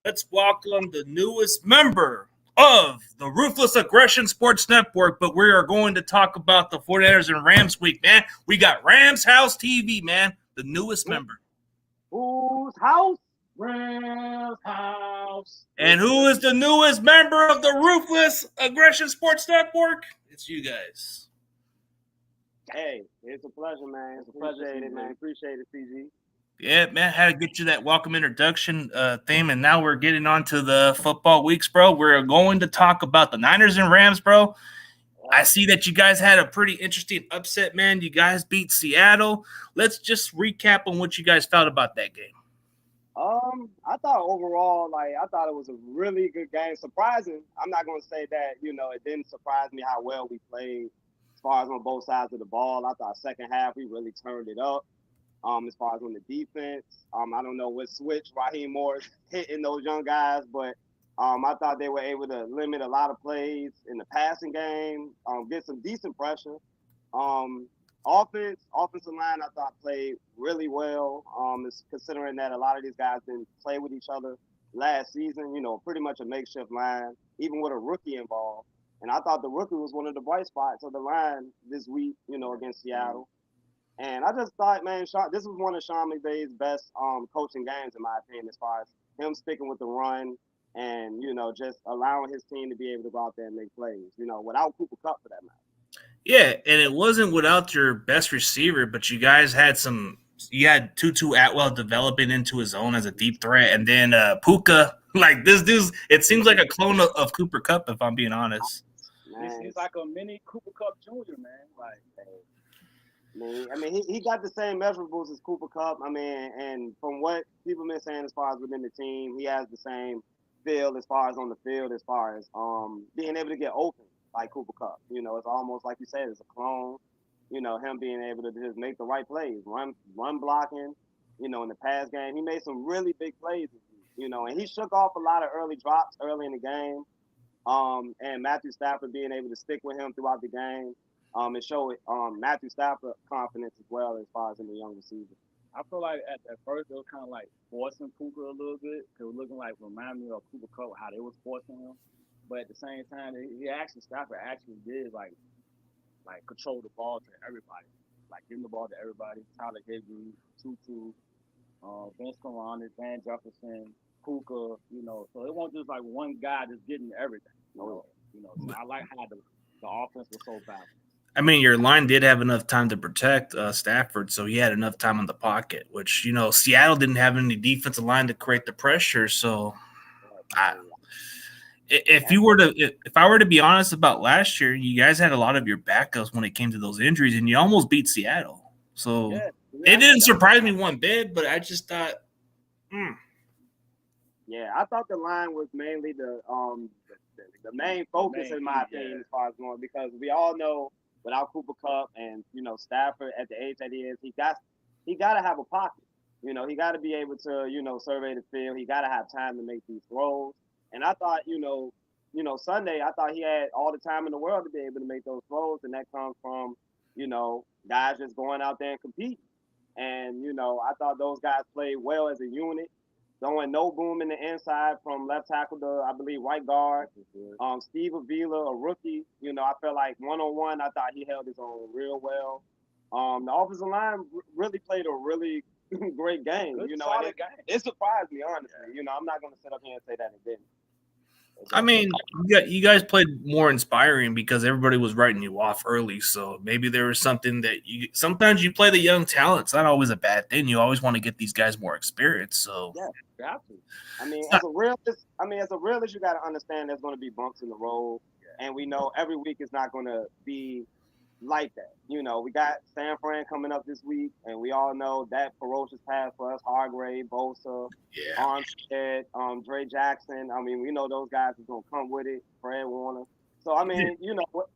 Let's welcome the newest member of the Ruthless Aggression Sports Network, but we are going to talk about the 49ers and Rams week, man. We got Rams House TV, man, the newest member. Whose house? Rams House. And who is the newest member of the Ruthless Aggression Sports Network? It's you guys. Hey, it's a pleasure, man. It's a pleasure, man. Appreciate it, CG. Yeah, man, had to get you that welcome introduction theme, and now we're getting on to the football weeks, bro. We're going to talk about the Niners and Rams, bro. I see that you guys had a pretty interesting upset, man. You guys beat Seattle. Let's just recap on what you guys felt about that game. I thought overall, I thought it was a really good game. Surprising. I'm not going to say that, it didn't surprise me how well we played as far as on both sides of the ball. I thought second half we really turned it up. As far as on the defense, I don't know what switch Raheem Morris hitting those young guys, but I thought they were able to limit a lot of plays in the passing game, get some decent pressure. Offensive line, I thought played really well. Considering that a lot of these guys didn't play with each other last season, pretty much a makeshift line, even with a rookie involved. And I thought the rookie was one of the bright spots of the line this week, against Seattle. And I just thought, man, this was one of Sean McVay's best coaching games, in my opinion, as far as him sticking with the run and, just allowing his team to be able to go out there and make plays, without Cooper Kupp for that matter. Yeah, and it wasn't without your best receiver, but you guys had you had Tutu Atwell developing into his own as a deep threat, and then Puka, this dude, it seems like a clone of Cooper Kupp, if I'm being honest. Man, he's like a mini Cooper Kupp Jr., man. He got the same measurables as Cooper Kupp. And from what people been saying as far as within the team, he has the same feel as far as on the field, as far as being able to get open like Cooper Kupp. It's almost like you said, it's a clone. Him being able to just make the right plays, run blocking. In the pass game, he made some really big plays. And he shook off a lot of early drops early in the game. And Matthew Stafford being able to stick with him throughout the game. It showed Matthew Stafford confidence as well as far as in the young receiver. I feel like at first it was kind of like forcing Puka a little bit. It was looking like remind me of Cooper Kupp, how they was forcing him. But at the same time, Stafford actually did like control the ball to everybody, like giving the ball to everybody. Tyler Higbee, Tutu, Vince Carronis, Van Jefferson, Puka. So it wasn't just like one guy just getting everything. So I like how the offense was so balanced. Your line did have enough time to protect Stafford, so he had enough time in the pocket, which, Seattle didn't have any defensive line to create the pressure. So if I were to be honest about last year, you guys had a lot of your backups when it came to those injuries, and you almost beat Seattle. So it didn't surprise me one bit, but I just thought, Yeah, I thought the line was mainly the main focus, in my opinion, as far as going, because we all know without Cooper Kupp and, Stafford at the age that he is, he got to have a pocket. He got to be able to, survey the field. He got to have time to make these throws. And I thought, Sunday, I thought he had all the time in the world to be able to make those throws. And that comes from, guys just going out there and competing. And, I thought those guys played well as a unit. Throwing no boom in the inside from left tackle to, I believe, right guard. Steve Avila, a rookie, I felt like one-on-one, I thought he held his own real well. The offensive line really played a really great game. Good, You know, solid and game. it surprised me honestly. You know, I'm not gonna sit up here and say that it didn't. I mean, you guys played more inspiring because everybody was writing you off early. So maybe there was something that sometimes you play the young talent. It's not always a bad thing. You always want to get these guys more experience. So yeah, You have to. I mean, as a realist, you got to understand there's going to be bumps in the road, and we know every week is not going to be like that. You know, we got San Fran coming up this week, and we all know that ferocious pass for us: Hargrave, Bosa, yeah, Armstead, Dre Jackson. I mean, we know those guys are going to come with it. Fred Warner. So I mean, you know,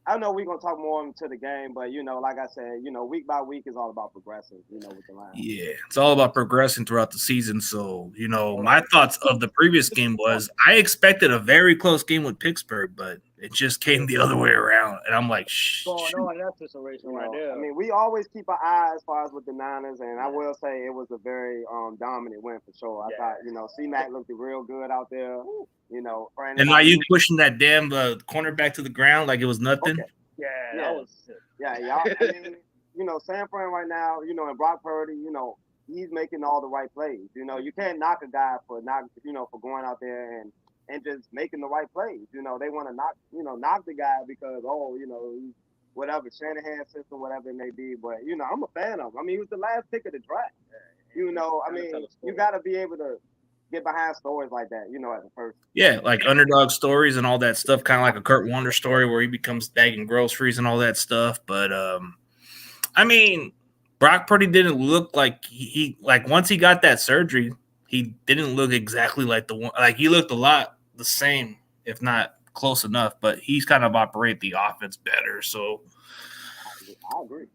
I know we're gonna talk more into the game, but you know, like I said, you know, week by week is all about progressing. You know, with the line. yeah, it's all about progressing throughout the season. So you know, my thoughts of the previous game was I expected a very close game with Pittsburgh, but it just came the other way around, and I'm like, Going on in that situation right there. I mean, we always keep our eyes as far as with the Niners, and I will say it was a very dominant win for sure. I thought, you know, C-Mac looked real good out there. You know, And are you pushing that damn cornerback to the ground like it was nothing? Okay. Yeah, that was sick. Yeah, y'all. I mean, you know, San Fran right now, you know, and Brock Purdy, you know, he's making all the right plays. You know, you can't knock a guy for going out there and just making the right plays. You know, they want to knock the guy because you know, he's whatever Shanahan system, whatever it may be. But you know, I'm a fan of him. I mean, he was the last pick of the draft. You know, I mean, you got to be able to get behind stories like that, you know, as a person. Yeah, like underdog stories and all that stuff, kind of like a Kurt Warner story where he becomes bagging groceries and all that stuff. But I mean, Brock Purdy didn't look like he like once he got that surgery, he didn't look exactly like the one. Like he looked a lot the same, if not close enough. But he's kind of operate the offense better. So I agree.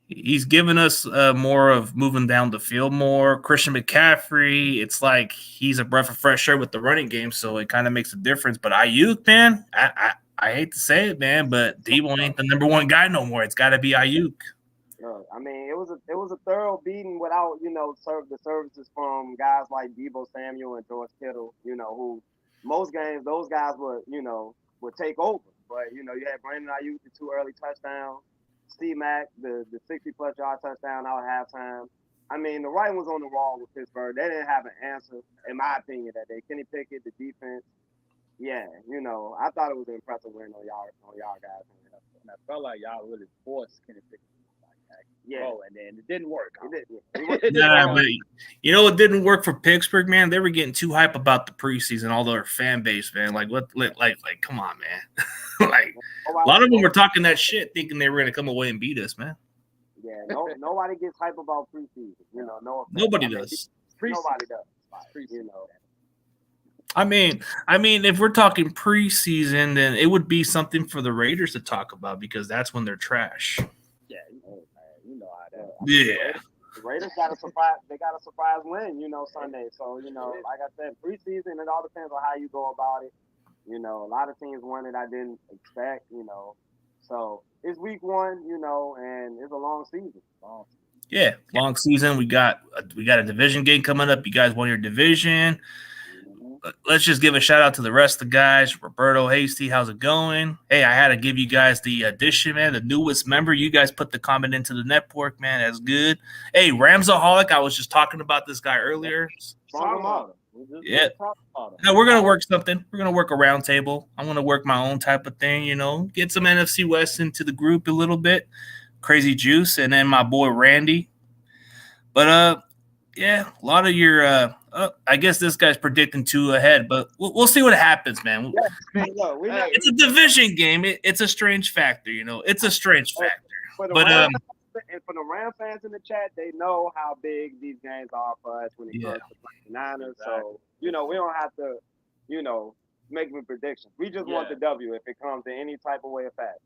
He's given us more of moving down the field more. Christian McCaffrey, it's like he's a breath of fresh air with the running game, so it kind of makes a difference. But Ayuk, man, I hate to say it, man, but Debo ain't the number one guy no more. It's got to be Ayuk. I mean, it was a thorough beating without the services from guys like Debo Samuel and George Kittle. You know, who most games those guys would take over. But you know, you had Brandon Ayuk the 2 early touchdowns. C-Mac, the 60-plus yard touchdown out at halftime. I mean, the writing was on the wall with Pittsburgh. They didn't have an answer, in my opinion, that day. Kenny Pickett, the defense. Yeah, you know, I thought it was an impressive win on y'all guys. And I felt like y'all really forced Kenny Pickett. Yeah, and then it didn't work. Nah, but you know what didn't work for Pittsburgh, man? They were getting too hype about the preseason, all their fan base, man. Like come on, man. Like a lot of them were talking that shit, thinking they were gonna come away and beat us, man. Yeah, nobody gets hype about preseason. You know, nobody does. Nobody does. You know. I mean, if we're talking preseason, then it would be something for the Raiders to talk about because that's when they're trash. Yeah, you know how that. Yeah. The Raiders got a surprise. They got a surprise win, Sunday. So like I said, preseason, it all depends on how you go about it. You know, a lot of teams won it I didn't expect. So it's week 1, and it's a long season. Yeah, long season. We got a division game coming up. You guys won your division. Let's just give a shout out to the rest of the guys. Roberto Hasty, how's it going? Hey, I had to give you guys the addition, man, the newest member. You guys put the comment into the network, man. That's good. Hey, Ramsaholic, I was just talking about this guy earlier. Yeah. Now we're gonna work something. We're gonna work a round table. I'm gonna work my own type of thing, get some NFC West into the group a little bit. Crazy Juice, and then my boy Randy. But yeah, a lot of your I guess this guy's predicting 2 ahead, but we'll see what happens, man. It's a division game. It's a strange factor, It's a strange factor. And for the Ram fans in the chat, they know how big these games are for us when it comes to the Niners. So, we don't have to, make any predictions. We just want the W if it comes in any type of way or fashion.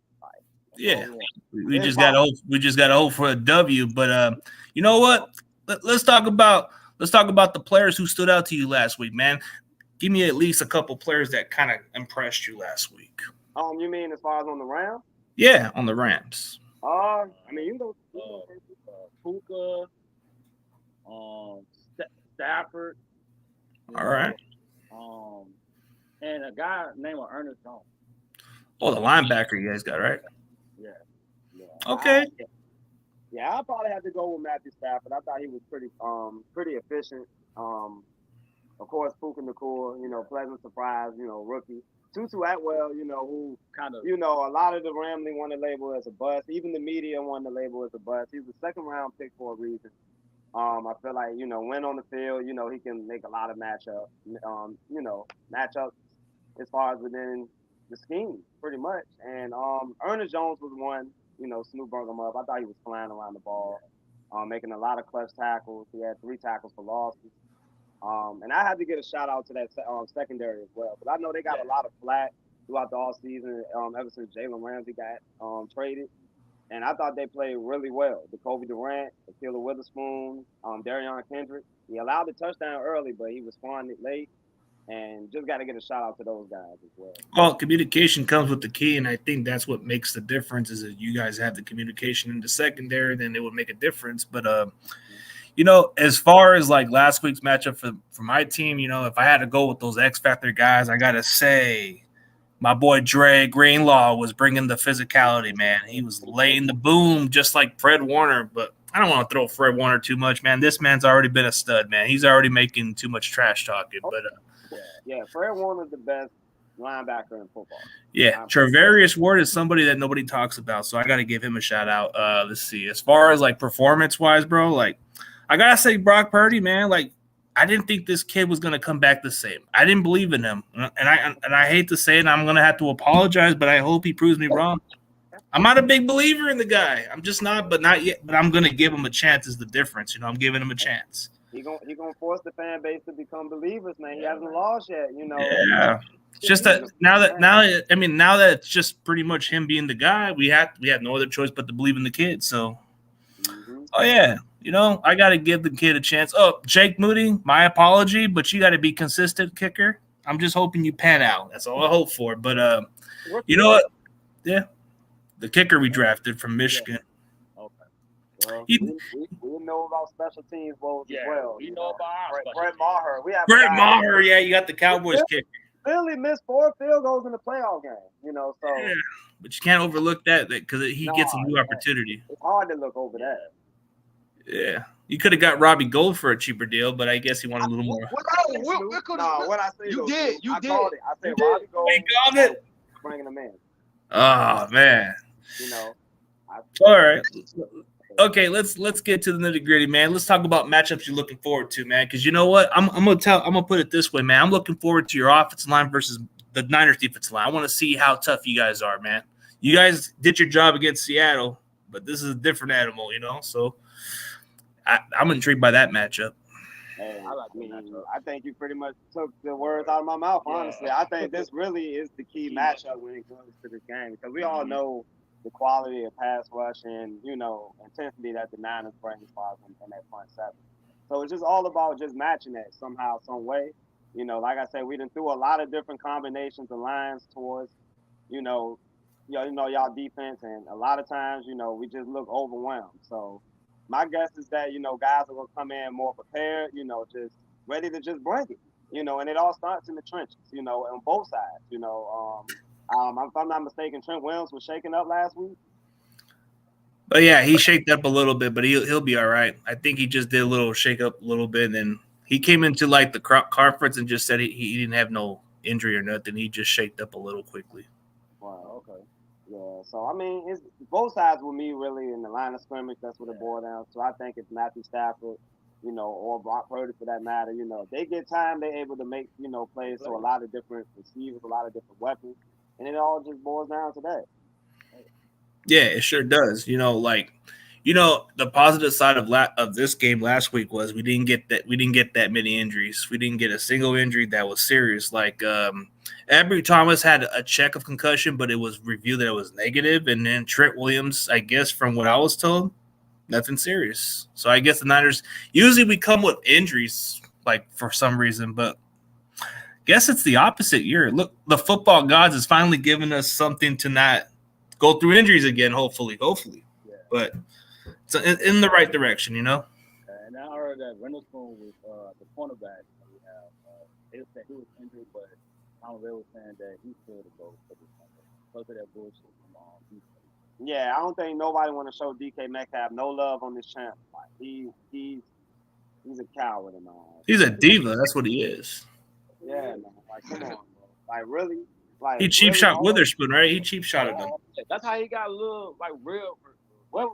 Yeah. We just got to hope for a W. But you know what? Let's talk about the players who stood out to you last week, man. Give me at least a couple players that kind of impressed you last week. You mean as far as on the Rams? Yeah, on the Rams. I mean, you go Puka, Stafford. All right. And a guy named Ernest Jones. Oh, the linebacker you guys got, right? Yeah. Okay. Yeah, I probably have to go with Matthew Stafford. I thought he was pretty efficient. Of course, Puka Nakua, pleasant surprise, rookie. Tutu Atwell, who Kind of. a lot of the Ramley want to label as a bust. Even the media want to label as a bust. He's a second round pick for a reason. I feel like, when on the field, he can make a lot of matchups as far as within the scheme, pretty much. And Ernest Jones was one, Snoop brought him up. I thought he was flying around the ball, making a lot of clutch tackles. He had 3 tackles for losses. And I had to get a shout out to that secondary as well. But I know they got a lot of flack throughout the all season, ever since Jalen Ramsey got traded. And I thought they played really well. Jacoby Durant, Akila Witherspoon, Darion Kendrick. He allowed the touchdown early, but he responded late. And just got to get a shout out to those guys as well. Well, communication comes with the key, and I think that's what makes the difference is that you guys have the communication in the secondary, then it would make a difference. But, as far as like last week's matchup for my team, if I had to go with those X Factor guys, I got to say my boy Dre Greenlaw was bringing the physicality, man. He was laying the boom just like Fred Warner, but I don't want to throw Fred Warner too much, man. This man's already been a stud, man. He's already making too much trash talking, but yeah, Fred Warner's the best linebacker in football. Yeah, Travarius Ward is somebody that nobody talks about, so I got to give him a shout out. Let's see. As far as like performance-wise, bro, like I got to say Brock Purdy, man, like I didn't think this kid was going to come back the same. I didn't believe in him. And I hate to say it, and I'm going to have to apologize, but I hope he proves me wrong. I'm not a big believer in the guy. I'm just not, but not yet. But I'm going to give him a chance is the difference. I'm giving him a chance. He gonna force the fan base to become believers, man. He hasn't lost yet, Yeah. It's just that now that it's just pretty much him being the guy, we have no other choice but to believe in the kid. So, oh yeah, I got to give the kid a chance. Oh, Jake Moody, my apology, but you got to be consistent, kicker. I'm just hoping you pan out. That's all I hope for. But you know what? Yeah, the kicker we drafted from Michigan. Well, we know about special teams roles as well. We know about Brett Maher. Brett Maher, yeah, you got the Cowboys kicker. Billy missed 4 field goals in the playoff game, so. Yeah, but you can't overlook that because he gets a new opportunity. It's hard to look over that. Yeah. You could have got Robbie Gold for a cheaper deal, but I guess he wanted a little more. What I say you did. I called it. I said Robbie Gold. You called it? Bringing him in. Oh, man. All right. Okay, let's get to the nitty gritty, man. Let's talk about matchups you're looking forward to, man. Because you know what, I'm gonna put it this way, man. I'm looking forward to your offensive line versus the Niners defensive line. I want to see how tough you guys are, man. You guys did your job against Seattle, but this is a different animal, So I'm intrigued by that matchup. Hey, I think you pretty much took the words out of my mouth. Honestly, I think this really is the key matchup when it comes to this game because we all know the quality of pass rush and, intensity that the Niners bring as far as in that front seven. So it's just all about just matching that somehow, some way. Like I said, we done threw a lot of different combinations of lines towards, y'all defense. And a lot of times, we just look overwhelmed. So my guess is that, guys are going to come in more prepared, just ready to just bring it, and it all starts in the trenches, on both sides, if I'm not mistaken, Trent Williams was shaking up last week. But yeah, he shaked up a little bit, but he'll be all right. I think he just did a little shake up a little bit, and then he came into like the conference and just said he didn't have no injury or nothing. He just shaked up a little quickly. Wow. Okay. Yeah. So I mean, it's both sides with me really in the line of scrimmage. That's what it boils down. So I think it's Matthew Stafford, or Brock Purdy for that matter. If they get time, they're able to make plays to a lot of different receivers, a lot of different weapons. And it all just boils down to that. Yeah, it sure does. The positive side of this game last week was we didn't get that many injuries. We didn't get a single injury that was serious. Like Ambry Thomas had a check of concussion, but it was reviewed that it was negative. And then Trent Williams, I guess from what I was told, nothing serious. So I guess the Niners usually we come with injuries like for some reason, but guess it's the opposite year. Look, the football gods is finally giving us something to not go through injuries again, hopefully. Yeah. But it's in the right direction, And I heard that Witherspoon was the cornerback that we have. They said he was injured, but they were saying that he's still to go for this Sunday. Because of that bullshit from defense. Yeah, I don't think nobody want to show DK Metcalf no love on this champ. Like he's a coward in my eyes. He's a diva. That's what he is. Yeah, man. Like, come on, bro. Like, really? He cheap shot Witherspoon, right? He cheap shotted him. That's how he got a little like real. What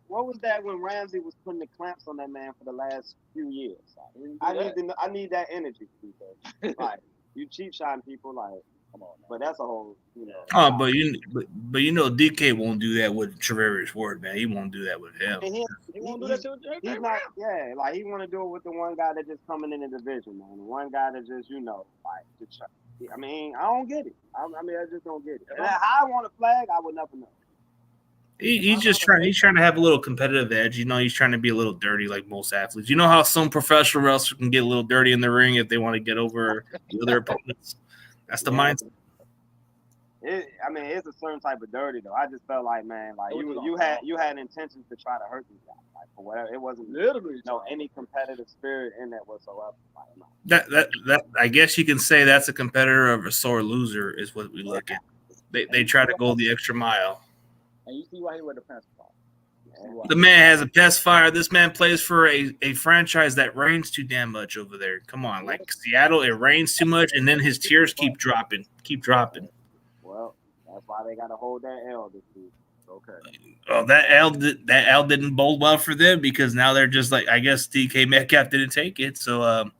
was that when Ramsey was putting the clamps on that man for the last few years? Like, I need that energy, because like you cheap shotting people, like, come on, man. But that's a whole, you know. Oh, but you know, DK won't do that with Treverius Ward, man. He won't do that with him. He won't do that to he's not. Yeah, like he want to do it with the one guy that just coming in the division, man. The one guy that just, you know, like just. I mean, I don't get it. I just don't get it. And I want a flag, I would never know. He's just trying. He's trying to have a little competitive edge. You know, he's trying to be a little dirty, like most athletes. You know how some professional wrestlers can get a little dirty in the ring if they want to get over the other opponents. That's the mindset. I mean, it's a certain type of dirty though. I just felt like, man, like you had intentions to try to hurt these guys, like for whatever. It wasn't literally any competitive spirit in that whatsoever. Like, that I guess you can say that's a competitor of a sore loser is what we look at. They try to go the extra mile. And you see why he wear the pants. The man has a pest fire. This man plays for a franchise that rains too damn much over there. Come on, like Seattle, it rains too much, and then his tears keep dropping. Well, that's why they got to hold that L this week. Okay. Oh, that L didn't bode well for them because now they're just like, I guess DK Metcalf didn't take it. So,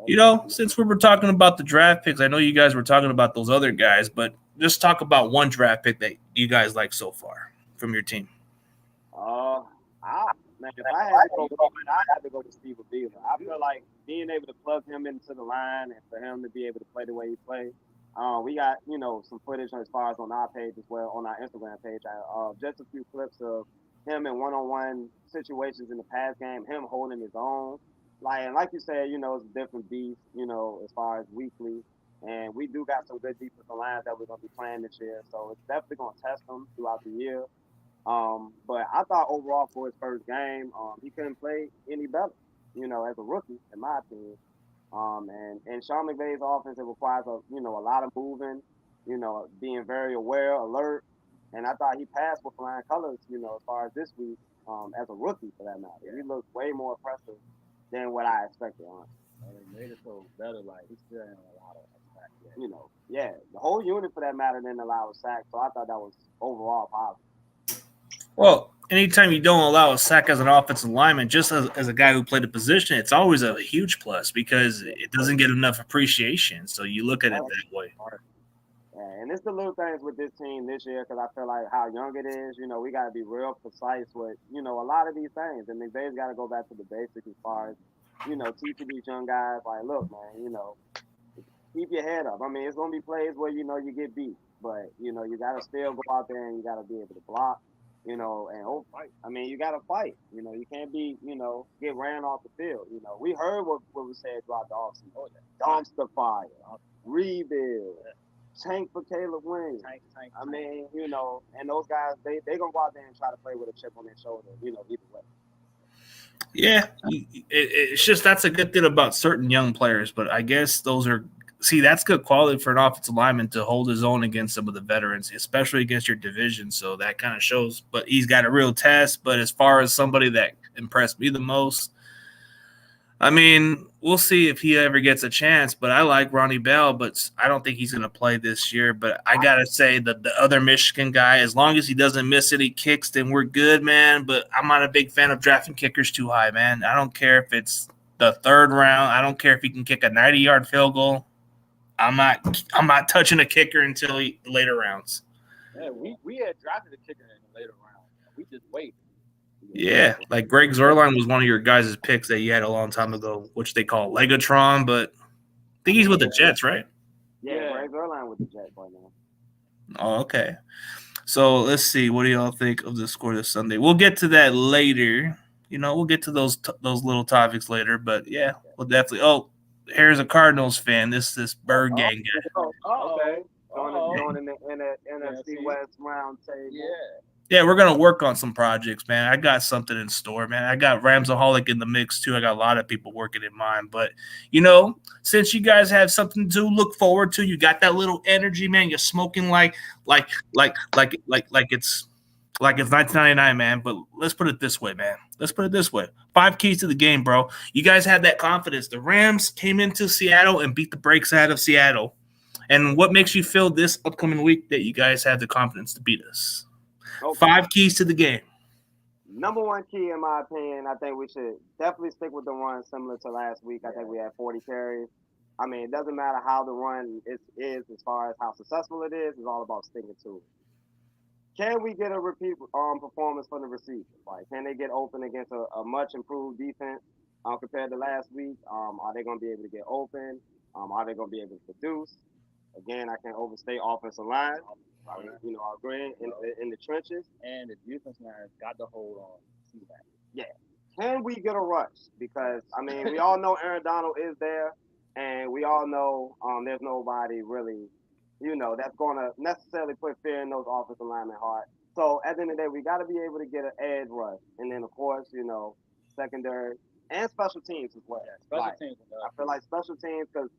you know, since we were talking about the draft picks, I know you guys were talking about those other guys, but just talk about one draft pick that you guys like so far from your team. Man, if I had to go with Steve Beaver. I feel like being able to plug him into the line and for him to be able to play the way he plays. We got, you know, some footage as far as on our page as well, on our Instagram page. Just a few clips of him in one-on-one situations in the pass game, him holding his own. Like you said, you know, it's a different beast, you know, as far as weekly. And we do got some good defensive lines that we're going to be playing this year. So it's definitely going to test them throughout the year. But I thought overall for his first game, he couldn't play any better, you know, as a rookie, in my opinion. And Sean McVay's offense, it requires a lot of moving, you know, being very aware, alert. And I thought he passed with flying colors, you know, as far as this week, as a rookie for that matter. Yeah. He looked way more impressive than what I expected on. And it made it so better, like he still ain't a lot of sacks. Yeah. You know, yeah, the whole unit for that matter didn't allow a sack, so I thought that was overall positive. Well, anytime you don't allow a sack as an offensive lineman, just as a guy who played a position, it's always a huge plus because it doesn't get enough appreciation. So you look at it that way. Yeah, and it's the little things with this team this year because I feel like how young it is. You know, we got to be real precise with, you know, a lot of these things. And McVay's got to go back to the basics as far as, you know, teaching these young guys, like, look, man, you know, keep your head up. I mean, it's going to be plays where, you know, you get beat. But, you know, you got to still go out there and you got to be able to block. You know, and fight. I mean, you got to fight. You know, you can't be, you know, get ran off the field. You know, we heard what we said throughout the offseason. Dumpster fire, rebuild, tank for Caleb Williams. I mean, you know, and those guys, they going to go out there and try to play with a chip on their shoulder, you know, either way. Yeah, it's just that's a good thing about certain young players, but I guess those are – see, that's good quality for an offensive lineman to hold his own against some of the veterans, especially against your division. So that kind of shows. But he's got a real test. But as far as somebody that impressed me the most, I mean, we'll see if he ever gets a chance. But I like Ronnie Bell, but I don't think he's going to play this year. But I got to say that the other Michigan guy, as long as he doesn't miss any kicks, then we're good, man. But I'm not a big fan of drafting kickers too high, man. I don't care if it's the third round. I don't care if he can kick a 90-yard field goal. I'm not touching a kicker until later rounds. Yeah, we had drafted a kicker in the later round. We just wait. Yeah, like Greg Zuerlein was one of your guys' picks that you had a long time ago, which they call Legatron, but I think he's with the Jets, right? Yeah, Greg Zuerlein with the Jets right now. Oh, okay. So let's see. What do y'all think of the score this Sunday? We'll get to that later. You know, we'll get to those little topics later, but yeah, we'll definitely. Oh. Here's a Cardinals fan. This Bird Gang guy. Okay. Going in the NFC West round table. Yeah. Yeah, we're gonna work on some projects, man. I got something in store, man. I got Ramsaholic in the mix too. I got a lot of people working in mine. But since you guys have something to look forward to, you got that little energy, man. You're smoking like it's 1999, man. But let's put it this way, man. Let's put it this way. 5 keys to the game, bro. You guys had that confidence. The Rams came into Seattle and beat the brakes out of Seattle. And what makes you feel this upcoming week that you guys have the confidence to beat us? Okay. 5 keys to the game. Number 1 key, in my opinion, I think we should definitely stick with the run similar to last week. I think we had 40 carries. I mean, it doesn't matter how the run is as far as how successful it is. It's all about sticking to it. Can we get a repeat performance from the receivers? Like, can they get open against a much improved defense compared to last week? Are they going to be able to get open? Are they going to be able to produce? Again, I can't overstate offensive line. Our grade in the trenches. And the defense now has got to hold on to that. Yeah. Can we get a rush? Because, I mean, we all know Aaron Donald is there, and we all know there's nobody really, that's going to necessarily put fear in those offensive linemen heart. So, at the end of the day, we got to be able to get an edge rush. And then, of course, secondary and special teams as well. Yeah, special teams. I feel like special teams, because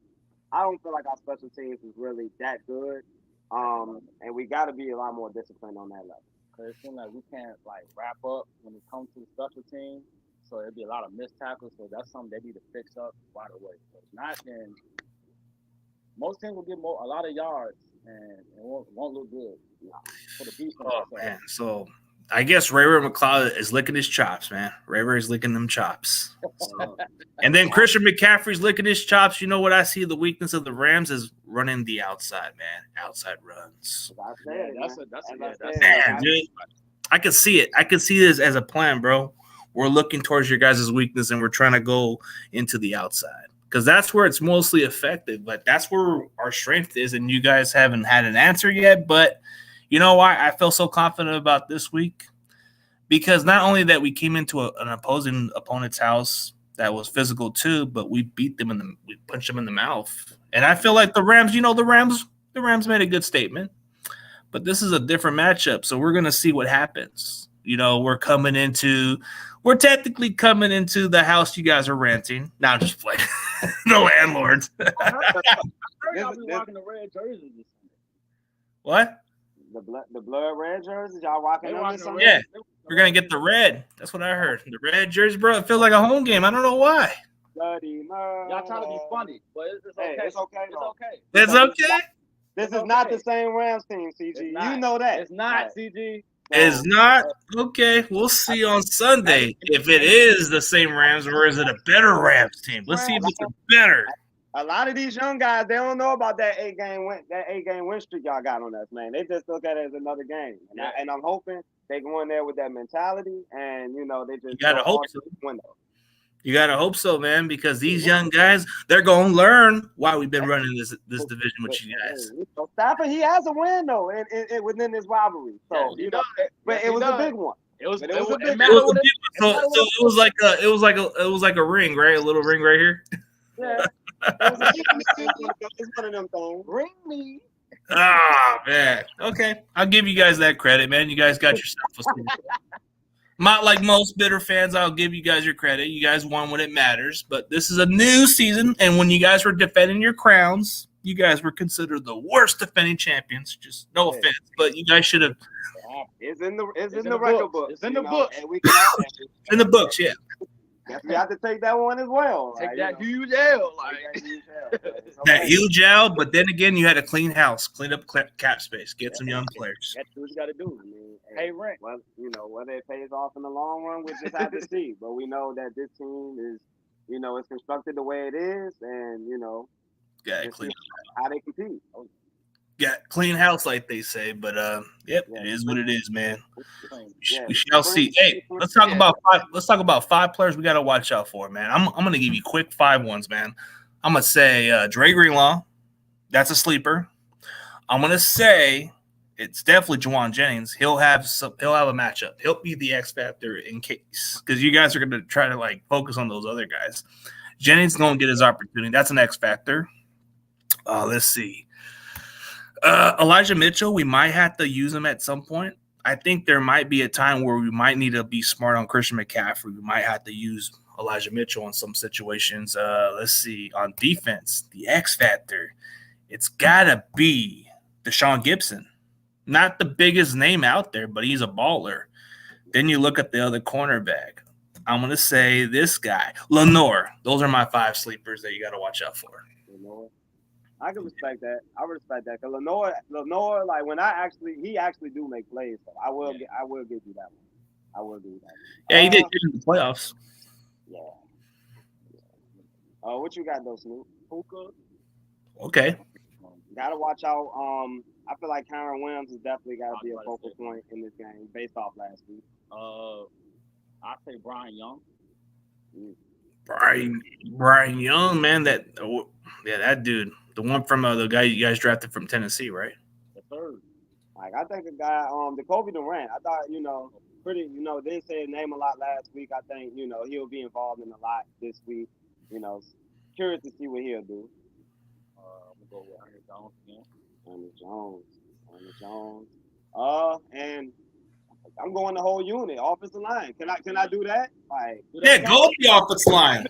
I don't feel like our special teams is really that good. And we got to be a lot more disciplined on that level. Because it seems like we can't wrap up when it comes to the special teams. So it'd be a lot of missed tackles. So that's something they need to fix up right away. So if not, then most teams will get a lot of yards and it won't look good for the defense. Oh man, so I guess Ray McLeod is licking his chops, man. Ray is licking them chops. So. And then Christian McCaffrey's licking his chops. You know what I see the weakness of the Rams is running the outside, man. Outside runs. Dude, I can see it. I can see this as a plan, bro. We're looking towards your guys' weakness and we're trying to go into the outside. Because that's where it's mostly effective. But that's where our strength is, and you guys haven't had an answer yet. But you know why I feel so confident about this week? Because not only that we came into an opposing opponent's house that was physical too, but we beat them we punched them in the mouth. And I feel like the Rams made a good statement. But this is a different matchup, so we're gonna see what happens. We're technically coming into the house you guys are renting. Now just playing the landlords. Y'all be rocking the red jerseys. What? The blood red jerseys, y'all rocking them? Yeah, we're gonna get the red. That's what I heard. The red jersey, bro. It feels like a home game. I don't know why. Bloody murder. Y'all trying to be funny, but it's okay. It's okay. It's okay. This is not the same Rams team, CG. You know that. It's not, CG. It's not? Okay. We'll see on Sunday if it is the same Rams or is it a better Rams team. Let's see if it's a better. A lot of these young guys, they don't know about that 8-game win streak y'all got on us, man. They just look at it as another game. And I'm hoping they go in there with that mentality and, they just – You got to hope so. You got to hope so, man, because these young guys, they're going to learn why we've been running this division with you guys. So Stafford, he has a win, though, within this rivalry. So, but it was a big one. It was a big one. So it was like a ring, right? A little ring right here. Yeah. It's one of them things. Ring me. Ah, man. Okay. I'll give you guys that credit, man. You guys got yourself a Not like most bitter fans, I'll give you guys your credit. You guys won when it matters. But this is a new season, and when you guys were defending your crowns, you guys were considered the worst defending champions. Just no offense, but you guys should have. It's in the record book. It's in the books. In the books, yeah. We have to take that one as well. Take that huge L. That huge L, but then again, you had a clean house, clean up cap space, get some young players. That's what you got to do. Pay rent. Well, whether it pays off in the long run, we just have to see. But we know that this team is, it's constructed the way it is, and clean how they compete. Yeah, clean house, like they say, but it is what it is, man. We shall see. Hey, let's talk about 5 players we got to watch out for, man. I'm gonna give you quick 5 ones, man. I'm gonna say Dre Greenlaw, that's a sleeper. I'm gonna say it's definitely Juwan Jennings. He'll have a matchup. He'll be the X factor in case, because you guys are gonna try to focus on those other guys. Jennings gonna get his opportunity. That's an X factor. Let's see. Elijah Mitchell, we might have to use him at some point. I think there might be a time where we might need to be smart on Christian McCaffrey. We might have to use Elijah Mitchell in some situations. Let's see. On defense, the X factor, it's got to be Deshaun Gibson. Not the biggest name out there, but he's a baller. Then you look at the other cornerback. I'm going to say this guy, Lenore. Those are my 5 sleepers that you got to watch out for. Lenore. I can respect that. I respect that. Cause Lenore, like when he actually do make plays. So I will give you that one. I will give you that one. Yeah, he did good in the playoffs. Yeah. What you got though, Snoop? Puka. Okay. Gotta watch out. I feel like Kyron Williams has definitely got to be a focal point in this game based off last week. I say Brian Young. Brian Young, man, that dude, the one from the guy you guys drafted from Tennessee, right? The third. Like I think a guy, the Kobe Durant. I thought didn't say his name a lot last week. I think he'll be involved in a lot this week. Curious to see what he'll do. I'm gonna go with Ernest Jones again. Ernest Jones. And I'm going the whole unit, offensive line. Can I do that? Like, go with the offensive line.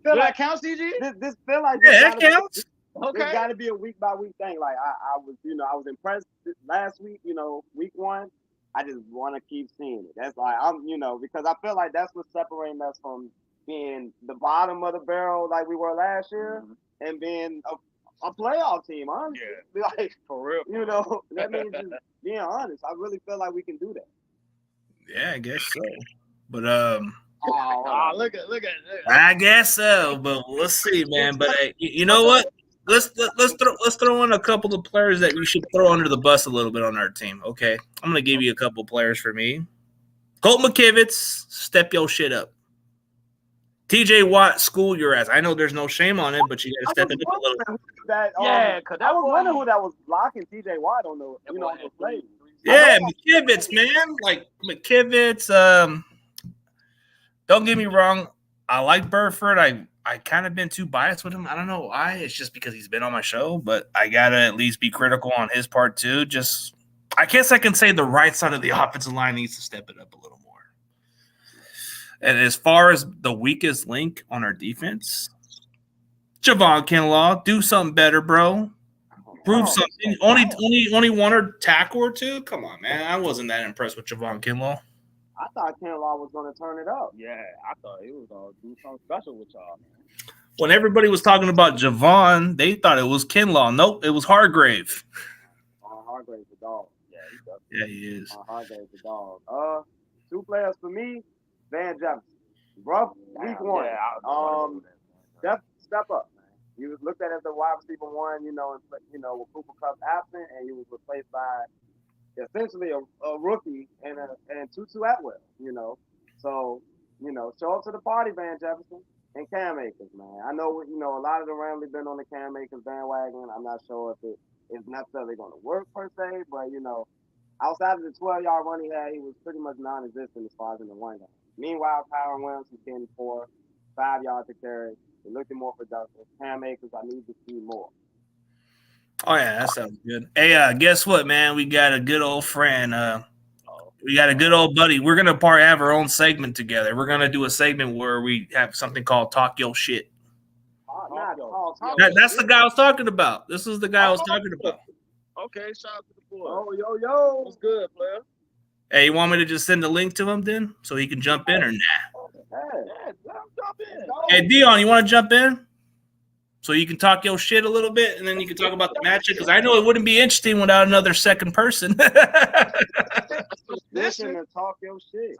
Feel like counts, CG? This feel like that counts. Okay. It's got to be a week by week thing. Like I was impressed last week. Week 1. I just want to keep seeing it. That's like because I feel like that's what's separating us from being the bottom of the barrel like we were last year and being a playoff team, honestly. Yeah. Like, for real. That means just being honest. I really feel like we can do that. Yeah, I guess so. But look at. I guess so, but we'll see, man. But you know what? Let's throw in a couple of players that we should throw under the bus a little bit on our team. Okay, I'm gonna give you a couple of players for me. Colt McKivitz, step your shit up. TJ Watt, school your ass. I know there's no shame on it, but you gotta step it up a little. Because I was wondering who that was blocking TJ Watt on the play. Yeah, McKivitz, man. Like McKivitz. Don't get me wrong. I like Burford. I kind of been too biased with him. I don't know why. It's just because he's been on my show, but I gotta at least be critical on his part too. Just, I guess I can say the right side of the offensive line needs to step it up a little more. And as far as the weakest link on our defense, Javon Kinlaw, do something better, bro. Prove something. Only one or tackle or two. Come on, man. I wasn't that impressed with Javon Kinlaw. I thought Kinlaw was going to turn it up. Yeah, I thought he was going to do something special with y'all, man. When everybody was talking about Javon, they thought it was Kinlaw. Nope, it was Hargrave. Hargrave's a dog. Yeah, he is. Hargrave's a dog. 2 players for me. Van Jefferson. Rough week 1. Step up, man. He was looked at as the wide receiver 1, with Cooper Kupp absent, and he was replaced by essentially a rookie and Tutu Atwell, So, show up to the party, Van Jefferson, and Cam Akers, man. I know, a lot of the Rams have been on the Cam Akers bandwagon. I'm not sure if it is necessarily going to work per se, but, outside of the 12-yard run he had, he was pretty much non-existent as far as in the one game. Meanwhile, Kyron Williams was getting 4, 5 yards to carry. They're looking more productive. Cam Akers, I need to see more. Oh, yeah, that sounds good. Hey, guess what, man? We got a good old friend. We got a good old buddy. We're going to have our own segment together. We're going to do a segment where we have something called Talk Yo Shit. That's the guy I was talking about. This is the guy I was talking about. Okay, shout out to the boy. Oh, yo. What's good, player? Hey, you want me to just send a link to him then so he can jump in or nah? Yeah, jump in. Hey, Dion, you want to jump in? So you can talk your shit a little bit, and then you can talk about the matchup, because I know it wouldn't be interesting without another second person. Listen and talk your shit.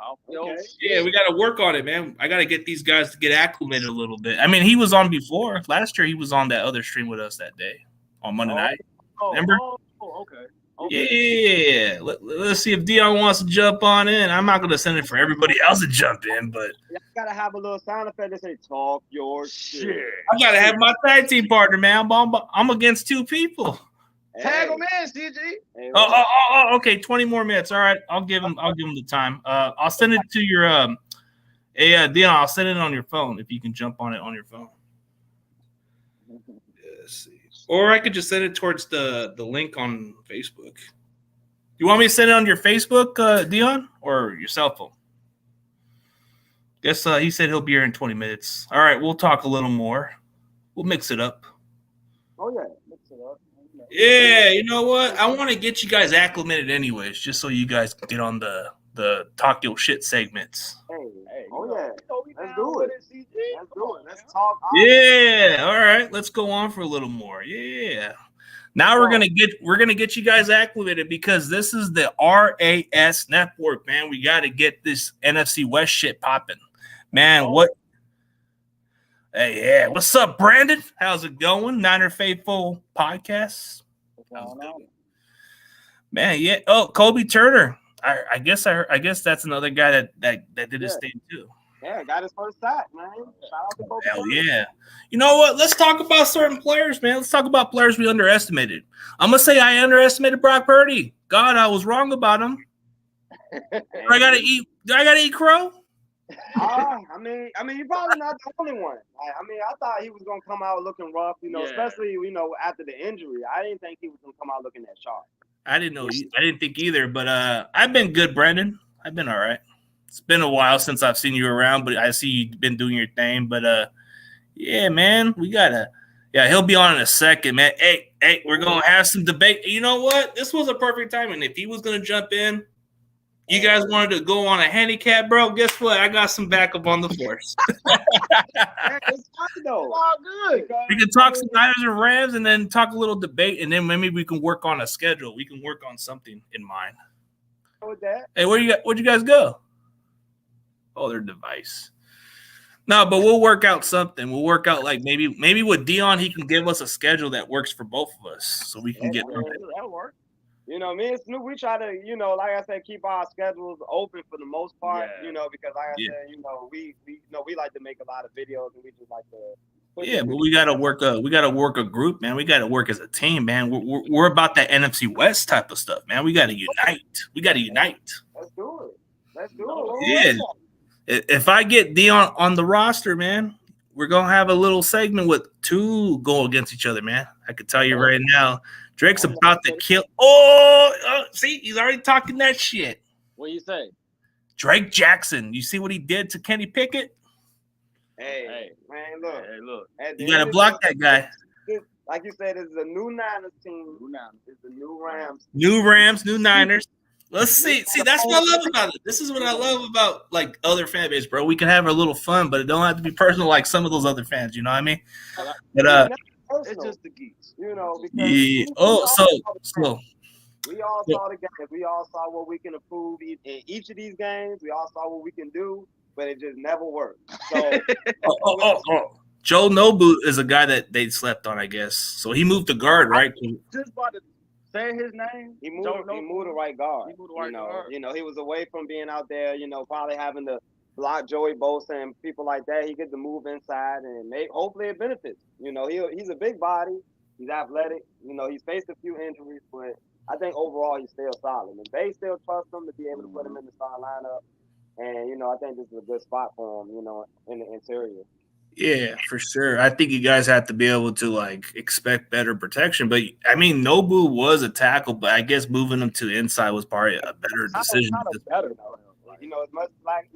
Yeah, we got to work on it, man. I got to get these guys to get acclimated a little bit. I mean, he was on before. Last year, he was on that other stream with us that day on Monday night. Remember? Okay. Yeah. Let's see if Dion wants to jump on in. I'm not going to send it for everybody else to jump in, but I got to have a little sound effect that say, talk your shit. I got to have my tag team partner, man. I'm against 2 people. Tag him in, CG. Hey, Oh, okay. 20 more minutes. All right. I'll give him the time. I'll send it to your Dion, I'll send it on your phone if you can jump on it on your phone. Let's see. Or I could just send it towards the link on Facebook. You want me to send it on your Facebook, Dion, or your cell phone? Guess he said he'll be here in 20 minutes. All right, we'll talk a little more. We'll mix it up. Oh yeah, Mix it up. Yeah, you know what? I want to get you guys acclimated anyways, just so you guys can get on the talk your shit segments. Hey, oh yeah, let's do it. Let's do it. Let's talk. Yeah, all right. Let's go on for a little more. Yeah. Now we're gonna get you guys acclimated because this is the RAS network, man. We got to get this NFC West shit popping, man. What? Hey, yeah. What's up, Brandon? How's it going? Niner Faithful Podcast. Man, yeah. Oh, Kobe Turner. I guess that's another guy that did his thing too. Yeah, got his first sack, man. Shout out to Kobe. Hell yeah. You know what? Let's talk about certain players, man. Let's talk about players we underestimated. I'm gonna say I underestimated Brock Purdy. God, I was wrong about him. Do I gotta eat crow? I mean, you're probably not the only one. I thought he was gonna come out looking rough, especially after the injury. I didn't think he was gonna come out looking that sharp. I didn't know. I didn't think either. But I've been good, Brandon. I've been all right. It's been a while since I've seen you around, but I see you've been doing your thing. But yeah, man, we gotta. Yeah, he'll be on in a second, man. Hey, we're gonna have some debate. You know what? This was a perfect timing. If he was gonna jump in, you guys wanted to go on a handicap, bro. Guess what? I got some backup on the force. It's fine though. All good. We can talk some Niners and Rams, and then talk a little debate, and then maybe we can work on a schedule. We can work on something in mind. With that. Hey, where'd you guys go? Oh, their device. No, but we'll work out something. We'll work out like maybe with Dion, he can give us a schedule that works for both of us, so we can get. That'll work. Me and Snoop, we try to, like I said, keep our schedules open for the most part. Because like I said, we like to make a lot of videos, and we just like to. Yeah, but we gotta work a group, man. We gotta work as a team, man. We're about that NFC West type of stuff, man. We gotta unite. Let's do it. Yeah. If I get Dion on the roster, man, we're gonna have a little segment with two go against each other, man. I can tell you right now, Drake's about to kill. Oh, see, he's already talking that shit. What you say? Drake Jackson. You see what he did to Kenny Pickett? Hey, man, look. You gotta block that guy. Like you said, this is a new Niners team. It's the new Rams. New Rams, new Niners. Let's see. See, that's what I love about it. This is what I love about like other fan base, bro. We can have a little fun, but it don't have to be personal like some of those other fans. You know what I mean? But it's just the geeks, Because yeah. So we all saw the games. We all saw what we can improve in each of these games. We all saw what we can do, but it just never worked. So, Joe Nobu is a guy that they slept on, I guess. So he moved to guard, right? Just about to say his name. He moved to right guard. He was away from being out there. Probably having to block Joey Bosa and people like that. He gets to move inside, and hopefully it benefits. He's a big body. He's athletic. He's faced a few injuries, but I think overall he's still solid. And they still trust him to be able to put him in the start lineup. And I think this is a good spot for him. In the interior. Yeah, for sure. I think you guys have to be able to like expect better protection. But I mean, Nobu was a tackle, but I guess moving him to inside was probably a better decision. As much slack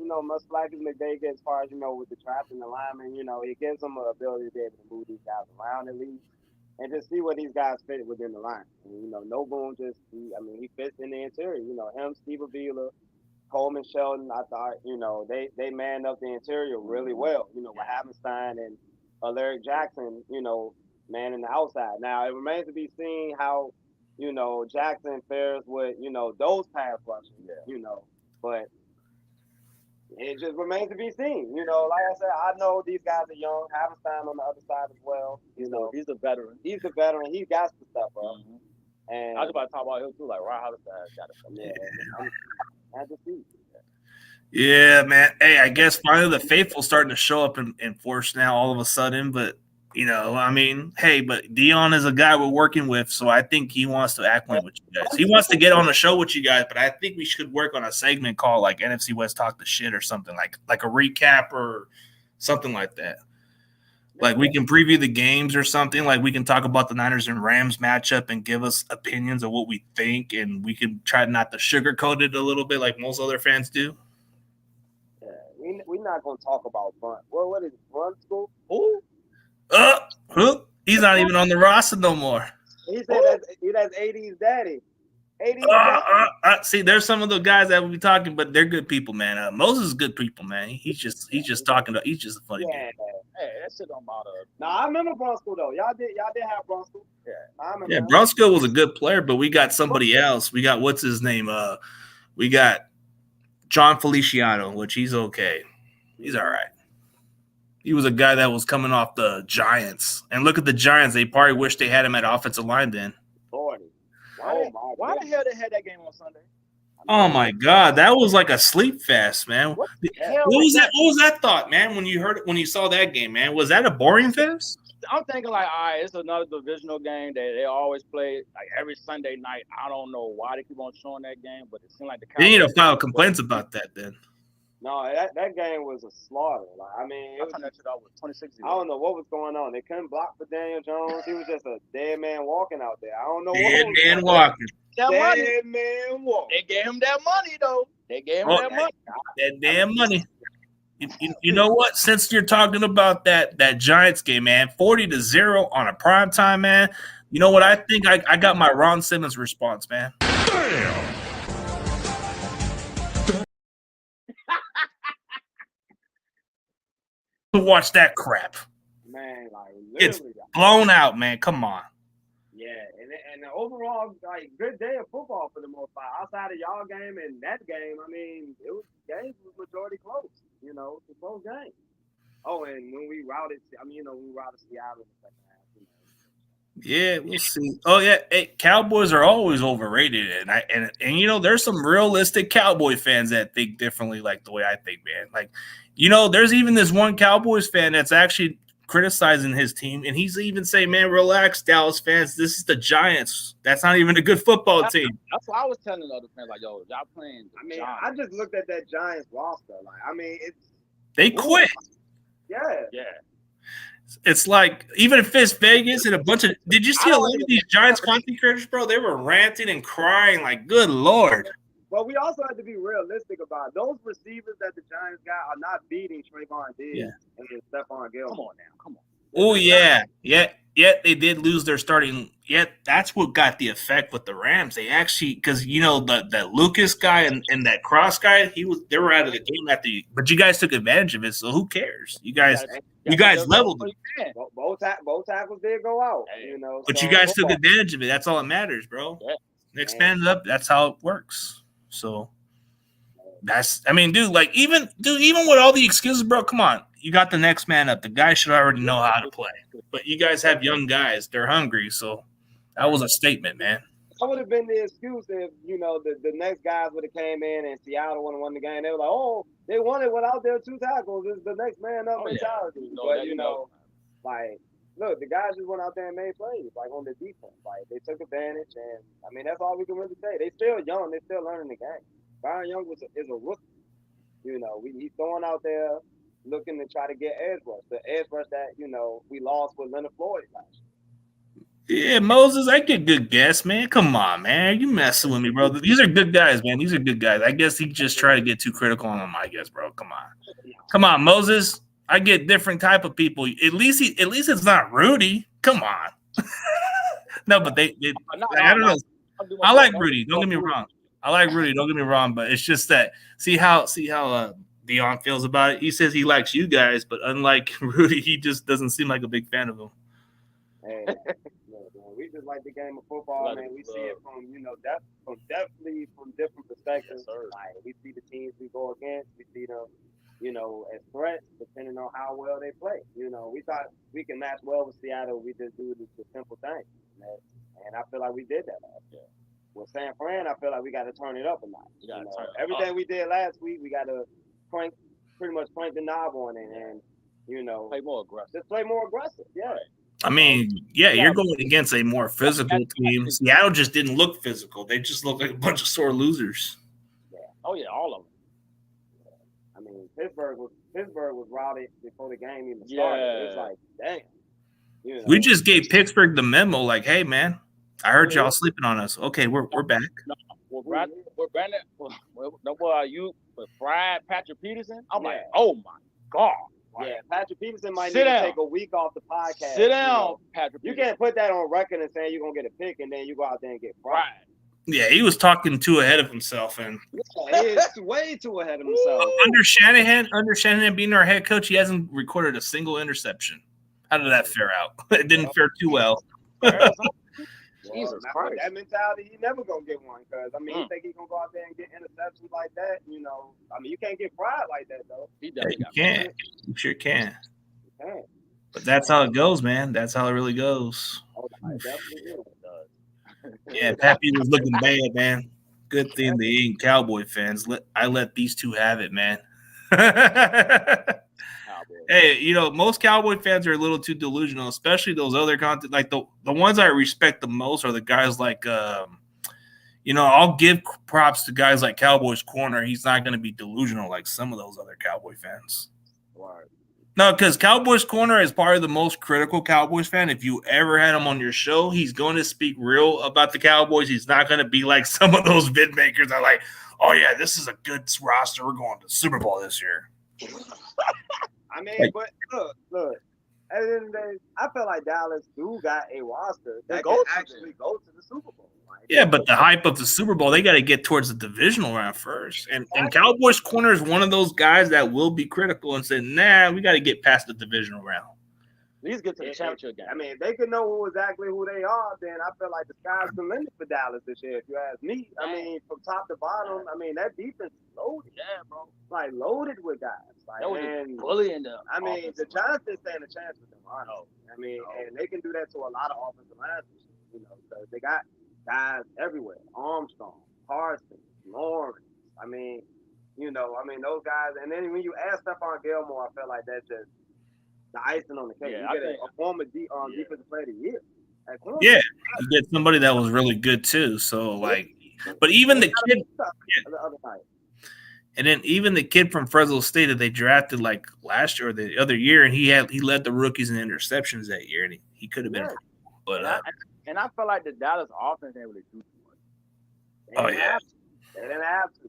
as McVay gets as far as with the traps and the linemen, it gives them an ability to be able to move these guys around at least and just see where these guys fit within the line. And, Nobu he fits in the interior. Him, Steve Avila, Coleman Shelton, I thought, they manned up the interior really well, with Hammerstein and Alaric Jackson, manning the outside. Now, it remains to be seen how, Jackson fares with, those pass rushers, but it just remains to be seen. Like I said, I know these guys are young. Hammerstein on the other side as well. He's a veteran. He's a veteran. He got to step up. Mm-hmm. And I was about to talk about him too, like Ryan Hammerstein got to come in. Yeah, man. Hey, I guess finally the faithful starting to show up in force now all of a sudden. But, but Dion is a guy we're working with, so I think he wants to acclimate with you guys. He wants to get on the show with you guys, but I think we should work on a segment called like NFC West Talk the Shit or something, like a recap or something like that. Like we can preview the games or something. Like we can talk about the Niners and Rams matchup and give us opinions of what we think, and we can try not to sugarcoat it a little bit like most other fans do. Yeah, we're not gonna talk about Brunt. Well, what is Brunt school? Who? He's not even on the roster no more. He said that's AD's daddy. See, there's some of the guys that will be talking, but they're good people, man. Moses is good people, man. He's just talking. He's just a funny dude. Hey, that shit don't bother us. No, I remember Bronsko though. Y'all did have Bronsko. Yeah, I remember. Yeah, Bronsko was a good player, but we got somebody else. We got what's his name? We got John Feliciano, which he's okay. He's all right. He was a guy that was coming off the Giants, and look at the Giants. They probably wish they had him at offensive line then. 40. Why the hell they had that game on Sunday? Oh my God, that was like a sleep fest, man. What was that? What was that thought, man? When you heard it, when you saw that game, man, was that a boring fest? I'm thinking like, all right, it's another divisional game that they always play like every Sunday night. I don't know why they keep on showing that game, but it seemed like the Cowboys. They need to file complaints about that then. No, that game was a slaughter. Like, I mean, it was, that shit out with 26. I don't know what was going on. They couldn't block for Daniel Jones. He was just a dead man walking out there. I don't know dead man walking. Dead man walking. They gave him that money though. They gave him that money. That damn money. You know what? Since you're talking about that Giants game, man, 40-0 on a prime time, man. You know what? I think I got my Ron Simmons response, man. Damn. Watch that crap. Man, like it's blown out, man. Come on. Yeah, and overall, like good day of football for the most part. Outside of y'all game and that game, I mean, games was majority close. You know, it's a close game. Oh, and when we routed Seattle in the second half. Yeah, we'll see. Oh yeah, hey, Cowboys are always overrated, and you know there's some realistic Cowboy fans that think differently, like the way I think, man. Like, you know, there's even this one Cowboys fan that's actually criticizing his team, and he's even saying, "Man, relax, Dallas fans. This is the Giants. That's not even a good football team." That's what I was telling the other fans, like, "Yo, y'all playing." I just looked at that Giants roster. Like, I mean, they quit. Yeah. It's like even if it's Vegas and a bunch of – did you see a lot of these Giants content creators, bro? They were ranting and crying like, good Lord. Well, we also have to be realistic about it. Those receivers that the Giants got are not beating Trayvon Diggs and Stephon Gilmore. Come on. Oh, yeah. Yet they did lose their starting – yet that's what got the effect with the Rams. They actually – because, you know, that Lucas guy and that Cross guy, they were out of the game but you guys took advantage of it, so who cares? You guys leveled them. Both tackles did go out, you know. But you guys took advantage of it. That's all that matters, bro. Yeah. Next man up, that's how it works. So that's – I mean, dude, even with all the excuses, bro, come on. You got the next man up. The guy should already know how to play. But you guys have young guys. They're hungry, so that was a statement, man. That would have been the excuse if, you know, the next guys would have came in and Seattle would have won the game. They were like, oh, they won it without their two tackles. It's the next man up mentality. Yeah. But, you know, like, look, the guys just went out there and made plays, like, on the defense. Like, they took advantage, and, I mean, that's all we can really say. They still young. They still learning the game. Byron Young is a rookie. You know, he's throwing out there looking to try to get edge rush. The edge rush that, you know, we lost with Leonard Floyd last year. Yeah, Moses, I get good guess, man. Come on, man. You messing with me, bro. These are good guys, man. These are good guys. I guess he just tried to get too critical on them, I guess, bro. Come on, Moses. I get different type of people. At least it's not Rudy. Come on. No, but I don't know. I like Rudy. Don't get me wrong. But it's just that see how Dion feels about it. He says he likes you guys, but unlike Rudy, he just doesn't seem like a big fan of him. Hey, we just like the game of football, man. We see it from, you know, definitely from different perspectives. Like, we see the teams we go against. We see them, you know, as threats, depending on how well they play. You know, we thought we can match well with Seattle. We just do the simple thing, man. And I feel like we did that last year. With San Fran, I feel like we got to turn it up a notch. Everything we did last week, we got to pretty much crank the knob on it, and, you know, play more aggressive. Just play more aggressive, yeah. I mean, you're going against a more physical team. Seattle just didn't look physical. They just looked like a bunch of sore losers. Yeah. Oh, yeah, all of them. Yeah. I mean, Pittsburgh was routed before the game even started. It's like, dang. We just gave Pittsburgh the memo, like, hey man, I heard y'all sleeping on us. Okay, we're back. No, we're Brandon. No boy, you with fried Patrick Peterson. I'm like, oh my god. Yeah, Patrick Peterson might need to take a week off the podcast. Sit down, Patrick. You can't put that on record and say you're gonna get a pick and then you go out there and get fried. Yeah, he was talking too ahead of himself, and he is way too ahead of himself. Under Shanahan being our head coach, he hasn't recorded a single interception. How did that fare out? It didn't fare too well. Jesus Christ. That mentality, he never gonna get one because he think he's gonna go out there and get interceptions like that. You can't get fried like that though. You can't. You sure can. You can. But that's how it goes, man. That's how it really goes. Oh, definitely does. Yeah, Pappy was looking bad, man. Good thing they ain't Cowboy fans. I let these two have it, man. Hey, most Cowboy fans are a little too delusional, especially those other content. Like the ones I respect the most are the guys like, I'll give props to guys like Cowboys Corner. He's not going to be delusional like some of those other Cowboy fans. Right. No, because Cowboys Corner is probably the most critical Cowboys fan. If you ever had him on your show, he's going to speak real about the Cowboys. He's not going to be like some of those vid makers that are like, oh, yeah, this is a good roster. We're going to the Super Bowl this year. But look. At the end of the day, I feel like Dallas do got a roster that can actually go to the Super Bowl. Yeah, but the hype of the Super Bowl, they got to get towards the divisional round first. And Cowboys Corner is one of those guys that will be critical and say, nah, we got to get past the divisional round. At least get to the championship game. If they could know exactly who they are, then I feel like the sky's the limit for Dallas this year, if you ask me. From top to bottom, that defense is loaded. Yeah, bro. Loaded with guys. Bullying them. The Giants didn't stand a chance with them, honestly. And they can do that to a lot of offensive lines, because they got guys everywhere. Armstrong, Carson, Lawrence. Those guys. And then when you add Stephon Gilmore, I feel like that's just the icing on the cake. Yeah, you get a former defensive player of the year. Yeah, you get somebody that was really good too. So but even the kid, the other night. And then even the kid from Fresno State that they drafted like last year or the other year, and he led the rookies in interceptions that year, and he could have been. But and I feel like the Dallas offense didn't really do too much. They didn't have to.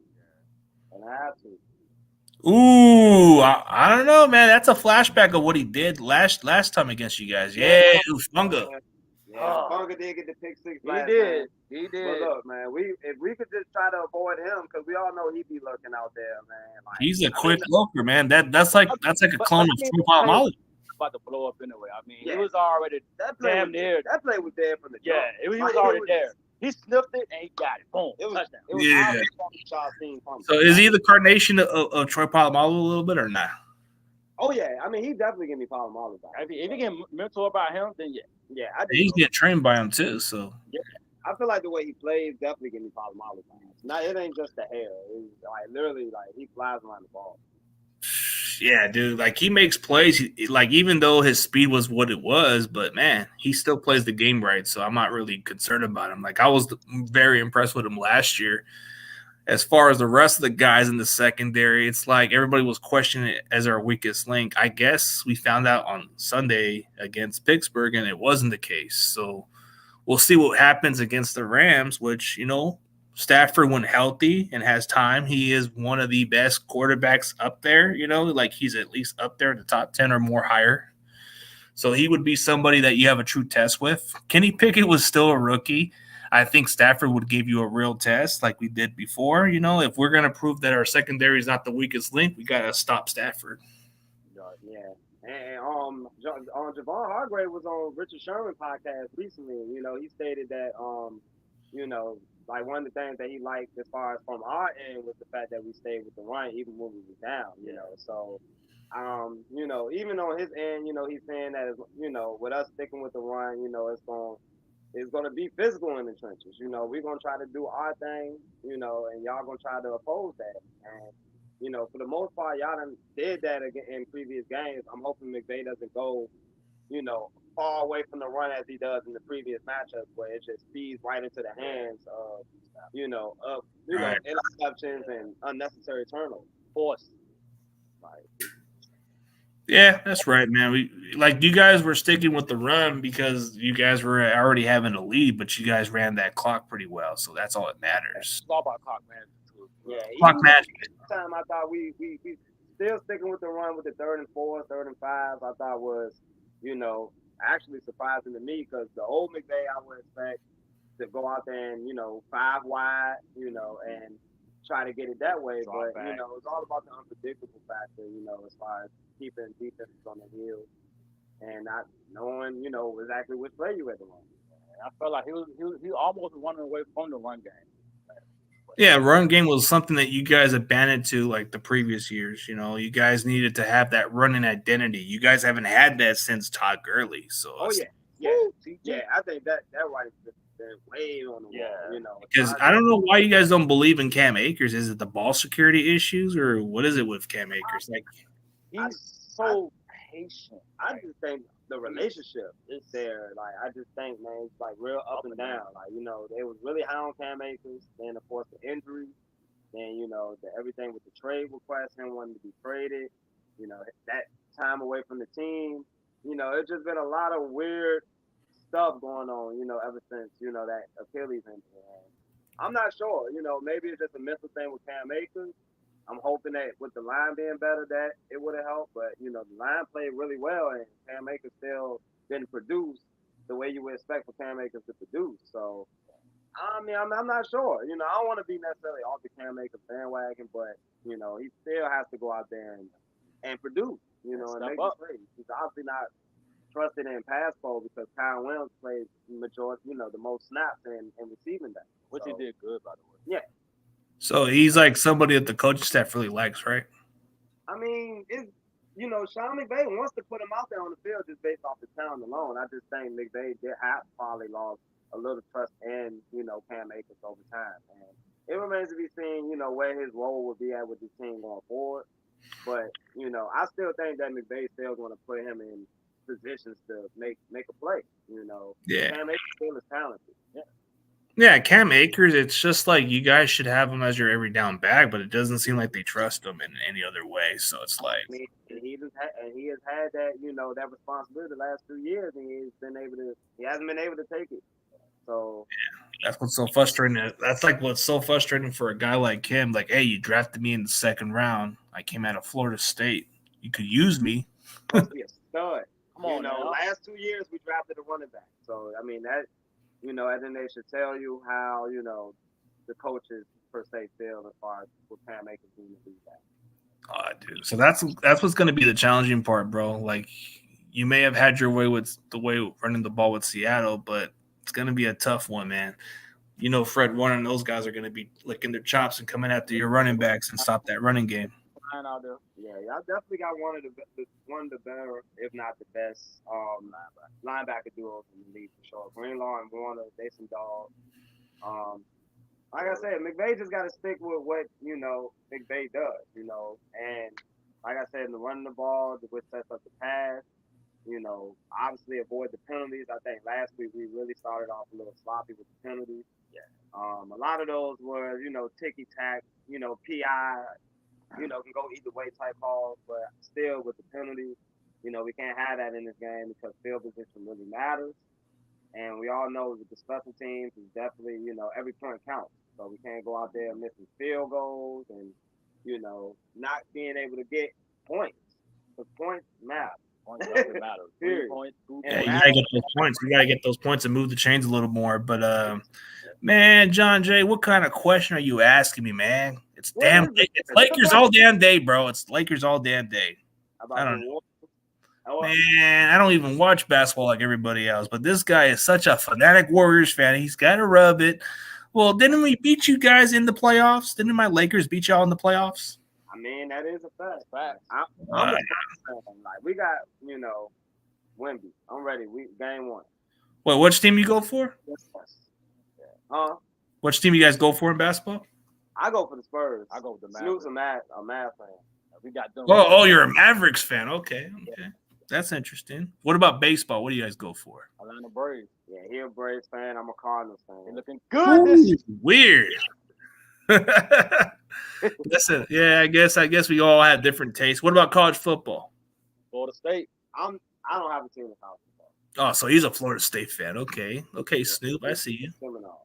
Ooh, I don't know, man. That's a flashback of what he did last time against you guys. Yeah, Ufunga. Yeah, Ufunga did get the pick six. He did. But look, man, if we could just try to avoid him, because we all know he be lurking out there, man. He's a quick lurker, man. That's like a clone of Troy Polamalu. About to blow up anyway. He was already damn near. That play was there from the jump. Yeah, he was already there. He sniffed it and he got it. Boom. It was touchdown. So is he the carnation of Troy Polamalu a little bit or not? Oh yeah, he definitely give me Polamalu back. If you get mentor about him, then yeah, he's getting trained by him too. So yeah, I feel like the way he plays definitely give me Polamalu back. Now it ain't just the hair; it's literally he flies around the ball. Yeah, dude. He makes plays. Even though his speed was what it was, but man, he still plays the game right. So I'm not really concerned about him. I was very impressed with him last year. As far as the rest of the guys in the secondary, it's everybody was questioning it as our weakest link. I guess we found out on Sunday against Pittsburgh, and it wasn't the case. So we'll see what happens against the Rams, which, Stafford, when healthy and has time, he is one of the best quarterbacks up there, he's at least up there in the top 10 or more higher. So he would be somebody that you have a true test with. Kenny Pickett was still a rookie. I think Stafford would give you a real test like we did before. If we're going to prove that our secondary is not the weakest link, we got to stop Stafford. Yeah. And Javon Hargrave was on Richard Sherman podcast recently. He stated that, one of the things that he liked as far as from our end was the fact that we stayed with the run even when we were down, So, even on his end, he's saying that, with us sticking with the run, it's going to be physical in the trenches. We're going to try to do our thing, and y'all going to try to oppose that. And, for the most part, y'all done did that again in previous games. I'm hoping McVay doesn't go, far away from the run as he does in the previous matchups, where it just feeds right into the hands of, interceptions and unnecessary turnovers. Force. Yeah, that's right, man. You guys were sticking with the run because you guys were already having a lead, but you guys ran that clock pretty well, so that's all that matters. It's all about clock management too. Yeah, Clock even management. time I thought we still sticking with the run with the 3rd and 4, 3rd and 5. I thought was, actually surprising to me because the old McVay I would expect to go out there and 5 wide, and try to get it that way. Drop But back. it's all about the unpredictable factor, as far as keeping defenses on the heel and not knowing, exactly which play you had to run. I felt like he almost running away from the run game. Yeah, run game was something that you guys abandoned to like the previous years. You guys needed to have that running identity. You guys haven't had that since Todd Gurley. So Oh yeah, yeah. I think that right is way on the wall. because I don't know why you guys don't believe in Cam Akers. Is it the ball security issues or what is it with Cam Akers? Like he's so patient. I just think the relationship is there. Like I just think, man, it's like real up and down. Like they was really high on Cam Akers. Then of course the injury. Then everything with the trade request, him wanting to be traded. That time away from the team. It's just been a lot of weird stuff going on. Ever since that Achilles injury. And I'm not sure. Maybe it's just a mental thing with Cam Akers. I'm hoping that with the line being better, that it would have helped. But the line played really well, and Cam Akers still didn't produce the way you would expect for Cam Akers to produce. So, I mean, I'm not sure. I don't want to be necessarily off the Cam Akers bandwagon, but he still has to go out there and produce. And make the plays. He's obviously not trusted in pass pro because Kyle Williams plays majority, the most snaps in receiving that, which he did good, by the way. Yeah. So he's like somebody that the coaching staff really likes, right? I mean, it's Sean McVay wants to put him out there on the field just based off the talent alone. I just think McVay did have probably lost a little trust in Cam Akers over time, and it remains to be seen where his role will be at with this team going forward. But I still think that McVay still going to put him in positions to make a play. Yeah. Cam Akers still is talented. Yeah, Cam Akers, it's just like you guys should have him as your every down back, but it doesn't seem like they trust him in any other way. So it's like he has had that that responsibility the last 2 years, and he hasn't been able to take it. So yeah, that's what's so frustrating. That's like what's so frustrating for a guy like him. Like, hey, you drafted me in the 2nd round. I came out of Florida State. You could use me. Be a stud. Come on, last 2 years we drafted a running back. So I mean that. And then they should tell you how, the coaches per se feel as far as what Cam Akers doing to do that. Oh, dude. So that's what's going to be the challenging part, bro. Like, you may have had your way with the way running the ball with Seattle, but it's going to be a tough one, man. Fred Warner and those guys are going to be licking their chops and coming after your running backs and stop that running game. Out there. Yeah, y'all definitely got one of the better, if not the best, linebacker duos in the league for sure. Greenlaw and Warner, they some dogs. Like I said, McVay just got to stick with what McVay does, and like I said, in the running the ball, which sets up the pass. Obviously avoid the penalties. I think last week we really started off a little sloppy with the penalties. Yeah. A lot of those were ticky tack, PI. Can go either way type calls, but still with the penalties, we can't have that in this game because field position really matters. And we all know that the special teams is definitely, every point counts. So we can't go out there missing field goals and, not being able to get points. Because points matter. Points doesn't matter. 3 points, 2 points. Yeah, you gotta get those points. You gotta get those points and move the chains a little more. But man, John Jay, what kind of question are you asking me, man? It's Lakers all damn day, bro. It's Lakers all damn day. I don't know. Man, I don't even watch basketball like everybody else, but this guy is such a fanatic Warriors fan. He's got to rub it. Well, didn't we beat you guys in the playoffs? Didn't my Lakers beat y'all in the playoffs? I mean, that is a fact. I'm like, we got, Wemby. I'm ready. Game 1. Well, which team you go for? Which team you guys go for in basketball? I go for the Spurs. I go with the Mavericks. Snoop's a Mavs fan. We got them. Oh, you're a Mavericks fan. Okay. Yeah. That's interesting. What about baseball? What do you guys go for? Atlanta Braves. Yeah, he's a Braves fan. I'm a Cardinals fan. They're looking good. Weird. Listen, yeah, I guess we all have different tastes. What about college football? Florida State. I don't have a team in college football. Oh, so he's a Florida State fan. Okay, Snoop, I see you. Seminole.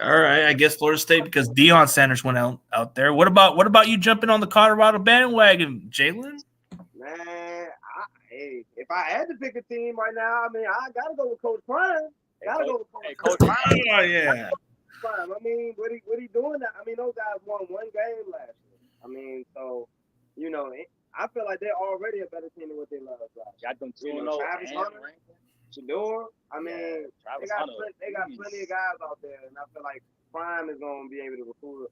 All right, I guess Florida State because Deion Sanders went out there. What about you jumping on the Colorado bandwagon, Jalen? Man, if I had to pick a team right now, I mean, I gotta go with Coach Prime. Go with Coach Prime. Oh yeah. Prime. I mean, what he doing now? I mean, those guys won one game last year. I mean, so you know, I feel like they're already a better team than what they last year. Got them 2-0. Travis Hunter, Shador. I mean, they got plenty of guys out there, and I feel like Prime is gonna be able to recruit.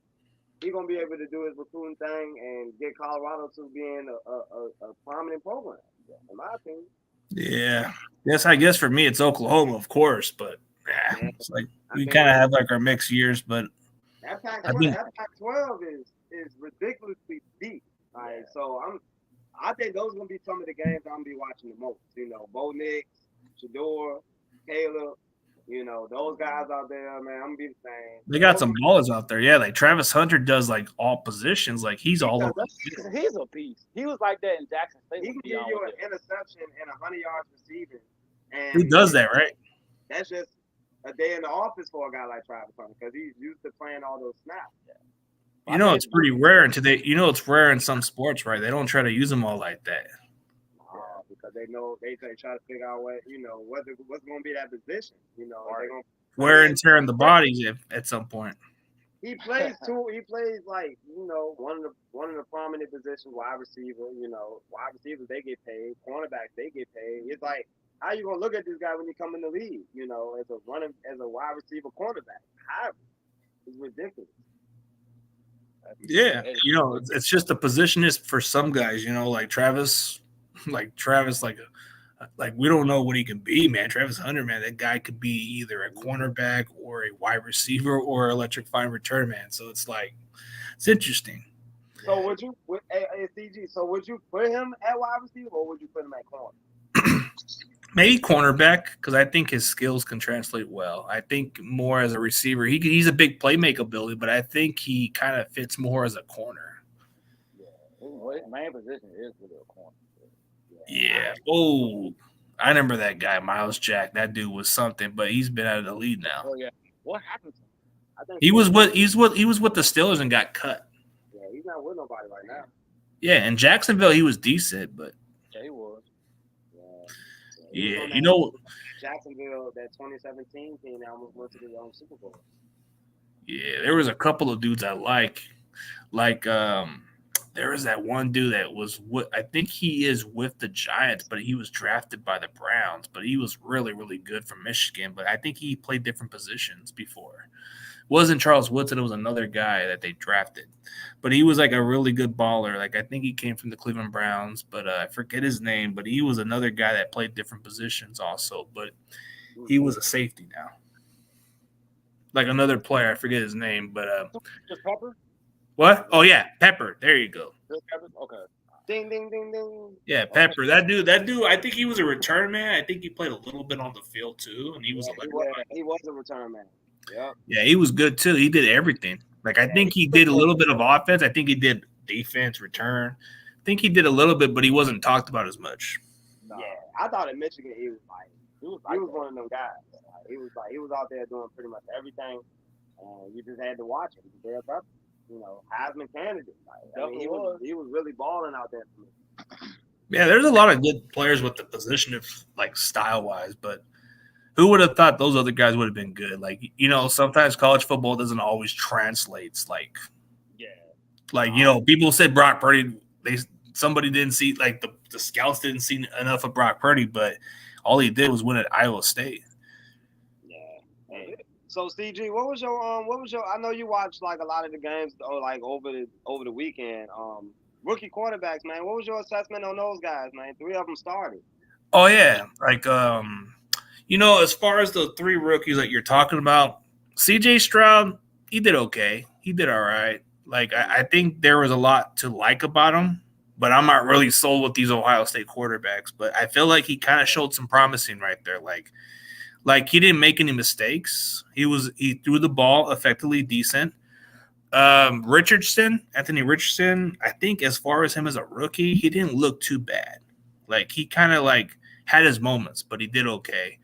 He's gonna be able to do his recruiting thing and get Colorado to being a prominent program, in my opinion. Yeah. Yes, I guess for me it's Oklahoma, of course, but it's like we kind of have like our mixed years, but that Pac-12 is ridiculously deep. Right? So I think those are gonna be some of the games I'm gonna be watching the most. You know, Bo Nix, Shador, Caleb. You know, those guys out there, man, I'm gonna be the same. They got some ballers out there. Yeah, like Travis Hunter does like all positions. Like he's all over. He's a beast. He was like that in Jackson State. He can give you an interception and 100 yards receiving. And he does that, right? That's just a day in the office for a guy like Travis Hunter because he's used to playing all those snaps. Yeah. You know, it's pretty rare today. You know, it's rare in some sports, right? They don't try to use them all like that. Because they know they try to figure out what what's going to be that position. You know, wear and tear in the bodies at some point. He plays too. He plays like one of the prominent positions, wide receiver. You know, wide receivers they get paid, cornerbacks they get paid. It's like how you gonna look at this guy when you come in the league? You know, as a wide receiver cornerback. How it's ridiculous. Yeah, you know, it's just a position is for some guys. You know, like Travis. Like we don't know what he can be, man. Travis Hunter, man, that guy could be either a cornerback or a wide receiver or electrifying return man. So it's like it's interesting. So would you CG? So would you put him at wide receiver or would you put him at corner? Maybe cornerback because I think his skills can translate well. I think more as a receiver, he's a big playmaker ability, but I think he kind of fits more as a corner. Yeah, his main position is really a corner. Yeah. Oh, I remember that guy, Miles Jack. That dude was something, but he's been out of the league now. Oh yeah. What happened to him? I think he was with the Steelers and got cut. Yeah, he's not with nobody right now. Yeah, in Jacksonville he was decent, but yeah, he was. Yeah, you know, Jacksonville, that 2017 team almost went to the Super Bowl. Yeah, there was a couple of dudes I like there was that one dude that was I think he is with the Giants, but he was drafted by the Browns, but he was really, really good from Michigan, but I think he played different positions before. It wasn't Charles Woodson, it was another guy that they drafted, but he was like a really good baller. Like I think he came from the Cleveland Browns, but I forget his name, but he was another guy that played different positions also, but he was a safety now. Like another player, I forget his name, but just Pepper? What? Oh yeah, Pepper. There you go. Pepper? Okay. Ding ding ding ding. Yeah, Pepper. That dude. I think he was a return man. I think he played a little bit on the field too, and he was he was a return man. Yeah. Yeah, he was good too. He did everything. Like I think he did a little bit of offense. I think he did defense, return. I think he did a little bit, but he wasn't talked about as much. Yeah, I thought in Michigan he was one of them guys. He was out there doing pretty much everything, and you just had to watch him. There, Heisman candidate. He was really balling out there for me. Yeah, there's a lot of good players with the position of like style wise, but who would have thought those other guys would have been good? Like, sometimes college football doesn't always translate. People said Brock Purdy. Somebody didn't see the scouts didn't see enough of Brock Purdy, but all he did was win at Iowa State. Yeah. Hey. So CG, what was your? I know you watched like a lot of the games, over the weekend. Rookie quarterbacks, man. What was your assessment on those guys, man? 3 of them started. Oh yeah, as far as the 3 rookies that you're talking about, CJ Stroud, he did okay. He did all right. I think there was a lot to like about him, but I'm not really sold with these Ohio State quarterbacks. But I feel like he kind of showed some promising right there. Like he didn't make any mistakes. He threw the ball effectively decent. Anthony Richardson, I think as far as him as a rookie, he didn't look too bad. Like he kind of like had his moments, but he did okay.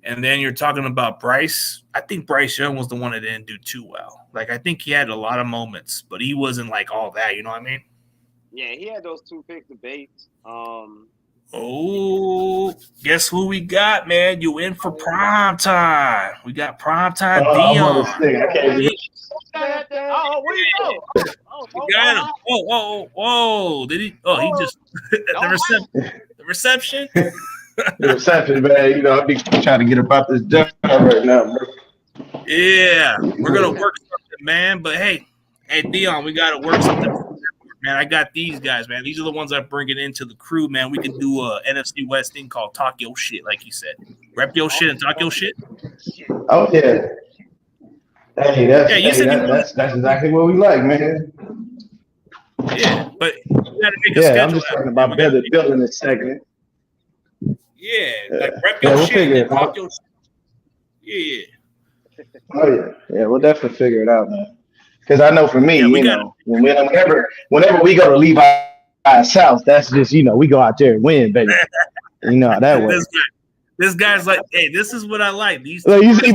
And then you're talking about Bryce. I think Bryce Young was the one that didn't do too well. Like I think he had a lot of moments, but he wasn't like all that. You know what I mean? Yeah, he had those 2 pick debates. Oh, guess who we got, man? You in for prime time. We got prime time Dion. I'm on the stick. I can't believe Oh, where you go? We got him. Whoa. Did he? Oh, he just the reception. the reception, man. You know, I'm trying to get about this job right now, bro. Yeah, we're gonna work something, man. But hey, Dion, we gotta work something. Man, I got these guys, man. These are the ones I bring it into the crew, man. We can do a NFC West thing called talk your shit, like you said. Rep your shit and talk your shit. Oh yeah. Hey, that's exactly what we like, man. Yeah, but you gotta make a schedule. I'm just talking about building this segment. Yeah, like rep your shit and talk your shit. Yeah. Oh yeah, we'll definitely figure it out, man. Because I know for me, whenever we go to Levi's house, that's just we go out there and win, baby. You know that way. This guy's like, hey, this is what I like. These. Like, you see,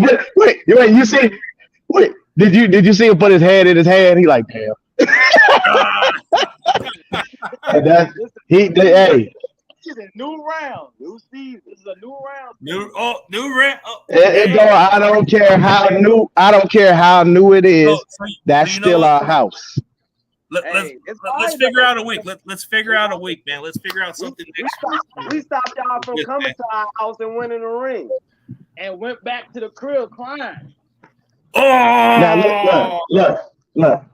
wait. Did you see him put his hand in his hand? He like, damn. Hey. This is a new round, new season. This is a new round. New round. Oh, I don't care how new it is. That's still our house. Let's figure out a week. Let's figure out a week, man. Let's figure out something next week. We stopped y'all from coming to our house and winning the ring. And went back to the crib crying. Oh, now look.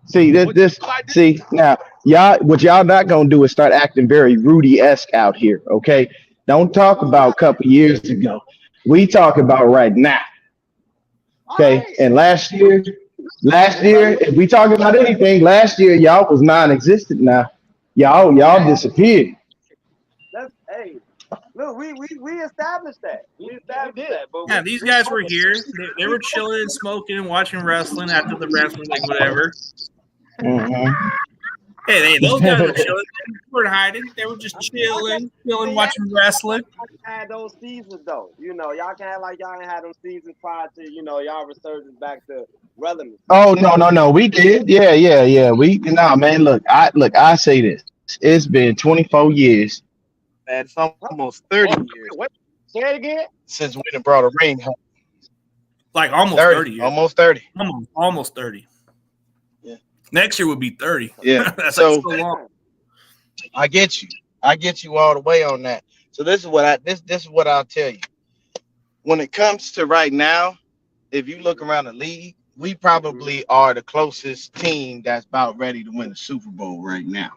See this. See now, y'all. What y'all not gonna do is start acting very Rudy-esque out here. Okay, don't talk about a couple years ago. We talk about right now. Okay, and last year, if we talk about anything, last year y'all was non-existent. Now, y'all disappeared. Look, we established that. But yeah, these guys were here. They were chilling and smoking and watching wrestling after the Rams were like whatever. Mm-hmm. Hey, those guys were chilling. They weren't hiding. They were just chilling, watching wrestling. Had those seasons though. Y'all can't act like y'all ain't had those seasons prior to y'all resurgence back to relevance. Oh no, we did. Yeah. Man, look, I say this. It's been 24 years. Man, it's almost 30 years. What? Say it again. Since we done brought a ring home. Like almost 30 years. Almost 30. Almost 30. Yeah. Next year would be 30. Yeah. That's so long. I get you all the way on that. So this is what I'll tell you. When it comes to right now, if you look around the league, we probably are the closest team that's about ready to win the Super Bowl right now.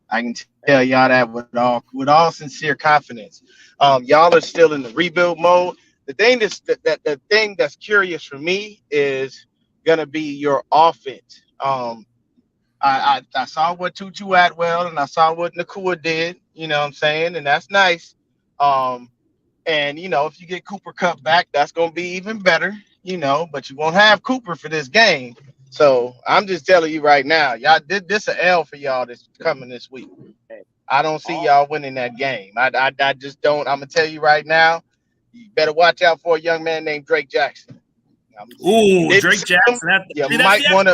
I can tell y'all that with all sincere confidence. Y'all are still in the rebuild mode. The thing that's curious for me is gonna be your offense. I saw what Tutu Atwell and I saw what Nakua did. You know what I'm saying, and that's nice. And if you get Cooper Kupp back, that's gonna be even better. But you won't have Cooper for this game. So I'm just telling you right now, y'all did this an L for y'all that's coming this week. I don't see y'all winning that game. I just don't. I'm gonna tell you right now, you better watch out for a young man named Drake Jackson. Ooh, Drake Jackson. You might want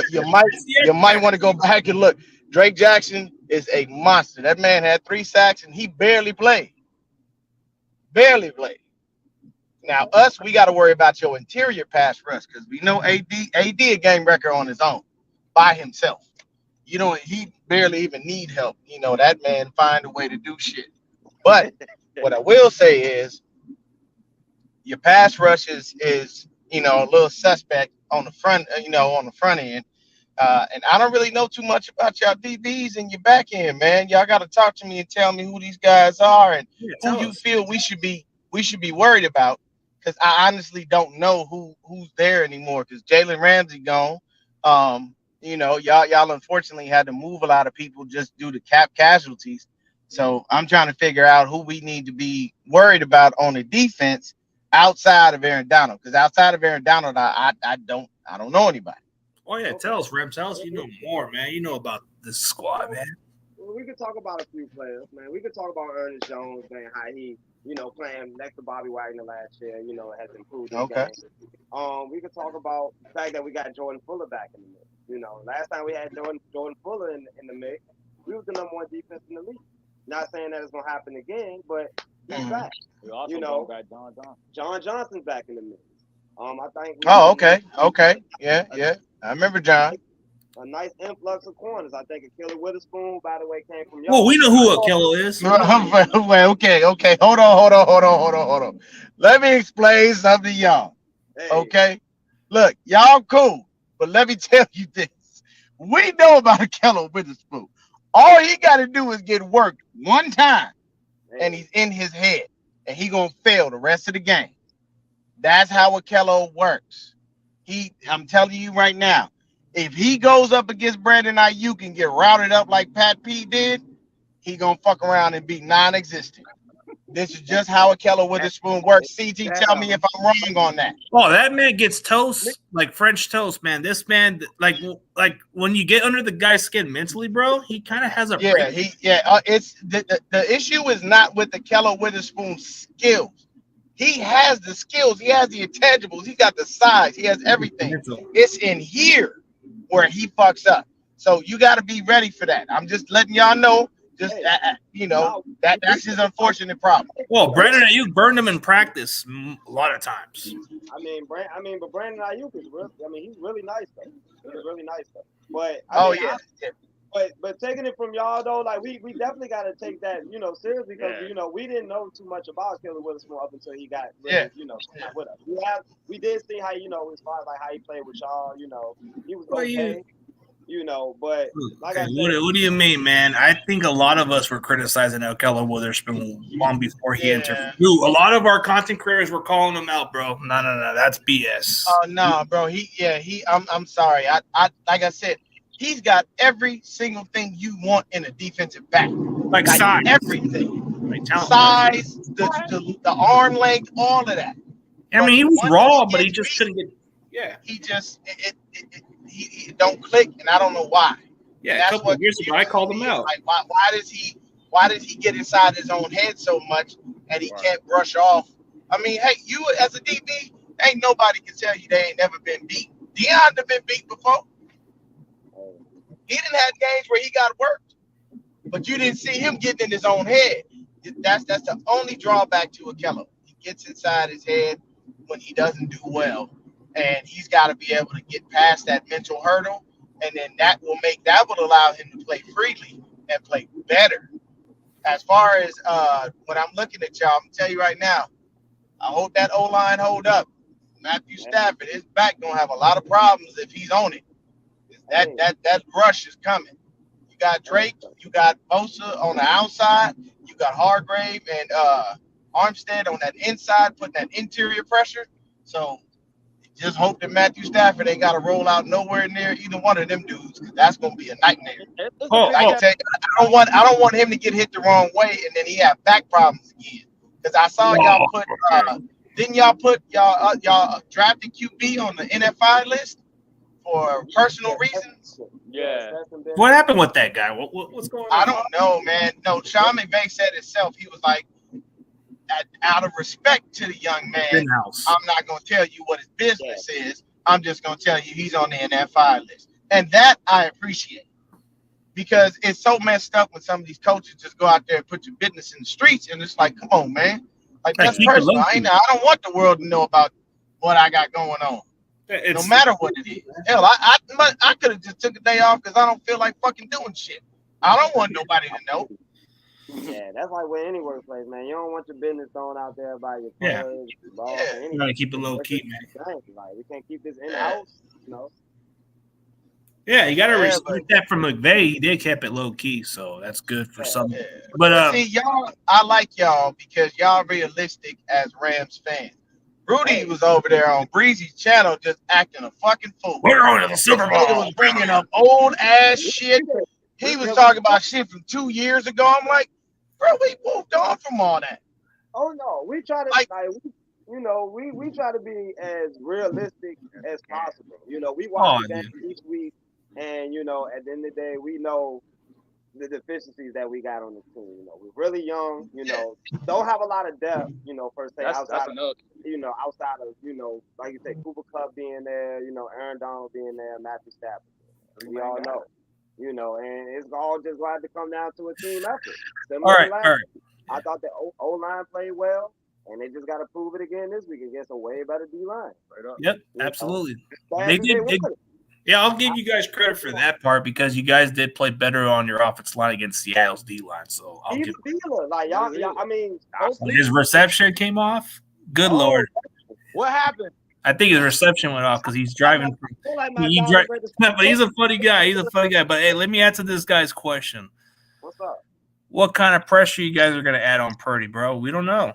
to go back and look. Drake Jackson is a monster. That man had 3 sacks and he barely played. Now, we got to worry about your interior pass rush because we know AD a game record on his own by himself. He barely even need help. That man find a way to do shit. But what I will say is your pass rush is a little suspect on the front, on the front end. And I don't really know too much about y'all DBs and your back end, man. Y'all got to talk to me and tell me who these guys are and who you feel we should be worried about. Because I honestly don't know who's there anymore. Because Jalen Ramsey gone. Y'all unfortunately had to move a lot of people just due to cap casualties. So I'm trying to figure out who we need to be worried about on the defense outside of Aaron Donald. Because outside of Aaron Donald, I don't know anybody. Oh yeah, Okay. tell us, Rem. Tell us you know more, man. You know about this squad, man. Well, we could talk about a few players, man. We could talk about Ernest Jones, man, how he, playing next to Bobby Wagner last year, has improved his Okay. game. We could talk about the fact that we got Jordan Fuller back in the mix. Last time we had Jordan Fuller in the mix, we was the number one defense in the league. Not saying that it's gonna happen again, but he's back. We also got John Johnson. John Johnson's back in the mix. I think. Okay. Yeah. I remember John. A nice influx of corners. I think Akilla Witherspoon, by the way, came from. Well, we know who Akilla is. Okay. Hold on. Let me explain something to y'all. Hey. Okay. Look, y'all cool, but let me tell you this. We know about Akilla Witherspoon. All he got to do is get worked one time, and he's in his head, and he gonna fail the rest of the game. That's how Akilla works. I'm telling you right now, if he goes up against Brandon Ayuk and get routed up like Pat P did, he gonna fuck around and be non-existent. This is just how Akilla Witherspoon works. CT, tell me if I'm wrong on that. Oh, that man gets toast like French toast, man. This man, like when you get under the guy's skin mentally, bro, he kind of has a It's the issue is not with Akilla Witherspoon's skills. He has the skills. He has the intangibles. He got the size. He has everything. It's in here where he fucks up. So you got to be ready for that. I'm just letting y'all know. Just that's his unfortunate problem. Well, Brandon Ayuk burned him in practice a lot of times. But Brandon Ayuk is really. He's really nice though. He's really nice though. But But taking it from y'all though, like we definitely got to take that seriously because we didn't know too much about Akilla Witherspoon up until he got with us. We did see how as far as like how he played with y'all. He was okay. But like I said, what do you mean, man? I think a lot of us were criticizing Akilla Witherspoon long before he entered. Dude, a lot of our content creators were calling him out, bro. No, that's BS. Oh no, bro. I'm sorry. I like I said, he's got every single thing you want in a defensive back. Like size, everything. Like size, the arm length, all of that. I mean, he was raw, but he just couldn't get. Yeah. He just he don't click, and I don't know why. Yeah, that's a couple of years ago, I called him out. Like, why does he get inside his own head so much, and he can't brush off? I mean, hey, you as a DB, ain't nobody can tell you they ain't never been beat. Deion have been beat before. He didn't have games where he got worked, but you didn't see him getting in his own head. That's the only drawback to Akilla. He gets inside his head when he doesn't do well. And he's got to be able to get past that mental hurdle, and then that will allow him to play freely and play better. As far as when I'm looking at y'all, I'm gonna tell you right now, I hope that O-line hold up. Matthew Stafford, his back gonna have a lot of problems if he's on it. That rush is coming. You got Drake, you got Bosa on the outside, you got Hargrave and Armstead on that inside, putting that interior pressure. So just hope that Matthew Stafford ain't got to roll out nowhere near either one of them dudes, because that's gonna be a nightmare. I can tell you, I don't want him to get hit the wrong way and then he have back problems again. Because I saw y'all put didn't y'all put y'all drafted QB on the NFI list for personal reasons? Yeah. What happened with that guy? What's going on? I don't know, man. No, Sean McVay said himself. He was like, out of respect to the young man, I'm not going to tell you what his business is. I'm just going to tell you he's on the NFI list. And that I appreciate, because it's so messed up when some of these coaches just go out there and put your business in the streets. And it's like, come on, man. Like, that's personal. I don't want the world to know about what I got going on. No matter what it is. Hell, I could have just took a day off because I don't feel like fucking doing shit. I don't want nobody to know. Yeah, that's like with any workplace, man. You don't want your business thrown out there by your players, boss, you gotta keep it low key, man. Like, we can't keep this in house, Yeah, you gotta respect that from McVay. He did keep it low key, so that's good for some. Yeah. But see, y'all, I like y'all because y'all realistic as Rams fans. Rudy was over there on Breezy's channel just acting a fucking fool. We're on the Super Bowl. He was bringing up old ass shit. He was talking about shit from 2 years ago. I'm like, bro, we moved on from all that. Oh no, we try to you know, we try to be as realistic as possible. You know, we watch Oh, the game dude. each week, and you know, at the end of the day, we know the deficiencies that we got on the team. You know, we're really young. You know, don't have a lot of depth. You know, per se, That's outside of another. outside of like you said, Cooper Cup being there. You know, Aaron Donald being there, Matthew Stafford. We all know. You know, and it's all just going to have to come down to a team effort. All Similar to right, last all right. week. I thought the O line played well, and they just got to prove it again this week against a way better D line. Yep, You know, absolutely. glad They that they did. won it. Yeah, I'll give you guys credit for that part because you guys did play better on your offensive line against Seattle's D line. So I'll give. Even Steelers, like y'all, I mean, His reception came off. Good lord. What happened? I think his reception went off because he's driving from. I feel like my He dog dri- was ready to but he's a funny guy. He's a funny guy. But hey, let me answer this guy's question. What's up? What kind of pressure you guys are going to add on Purdy, bro? We don't know.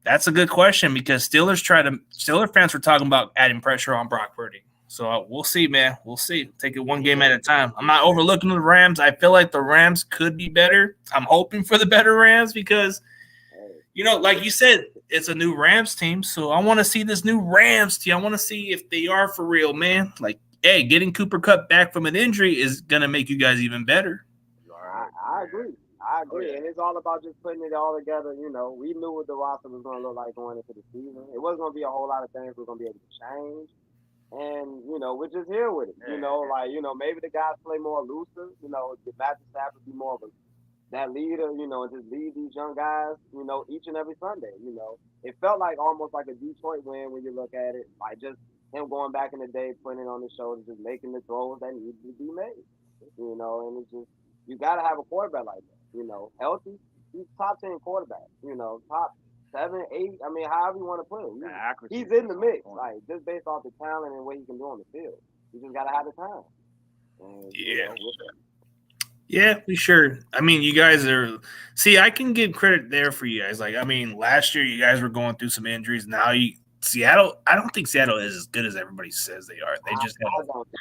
That's a good question because Steeler fans were talking about adding pressure on Brock Purdy. So we'll see, man. We'll see. Take it one game at a time. I'm not overlooking the Rams. I feel like the Rams could be better. I'm hoping for the better Rams because, you know, like you said, it's a new Rams team. So I want to see this new Rams team. I want to see if they are for real, man. Like, hey, getting Cooper Kupp back from an injury is going to make you guys even better. I agree. I agree. And it's all about just putting it all together. You know, we knew what the roster was going to look like going into the season. It wasn't going to be a whole lot of things we're going to be able to change. And, you know, we're just here with it. You know, like, you know, maybe the guys play more looser. You know, the Matthew Stafford be more of that leader, you know, and just lead these young guys, you know, each and every Sunday. You know, it felt like almost like a Detroit win when you look at it. Like just him going back in the day, putting it on his shoulders, just making the throws that need to be made. You know, and it's just, you got to have a quarterback like that. You know, healthy. He's top 10 quarterback. You know, top 7, 8. I mean, however you want to put him. He's in the mix. Like just based off the talent and what he can do on the field. You just got to have the time. And, Yeah. You know, Yeah, we sure. I mean, you guys are. See, I can give credit there for you guys. Like, I mean, last year you guys were going through some injuries. Now Seattle. I don't think Seattle is as good as everybody says they are. They just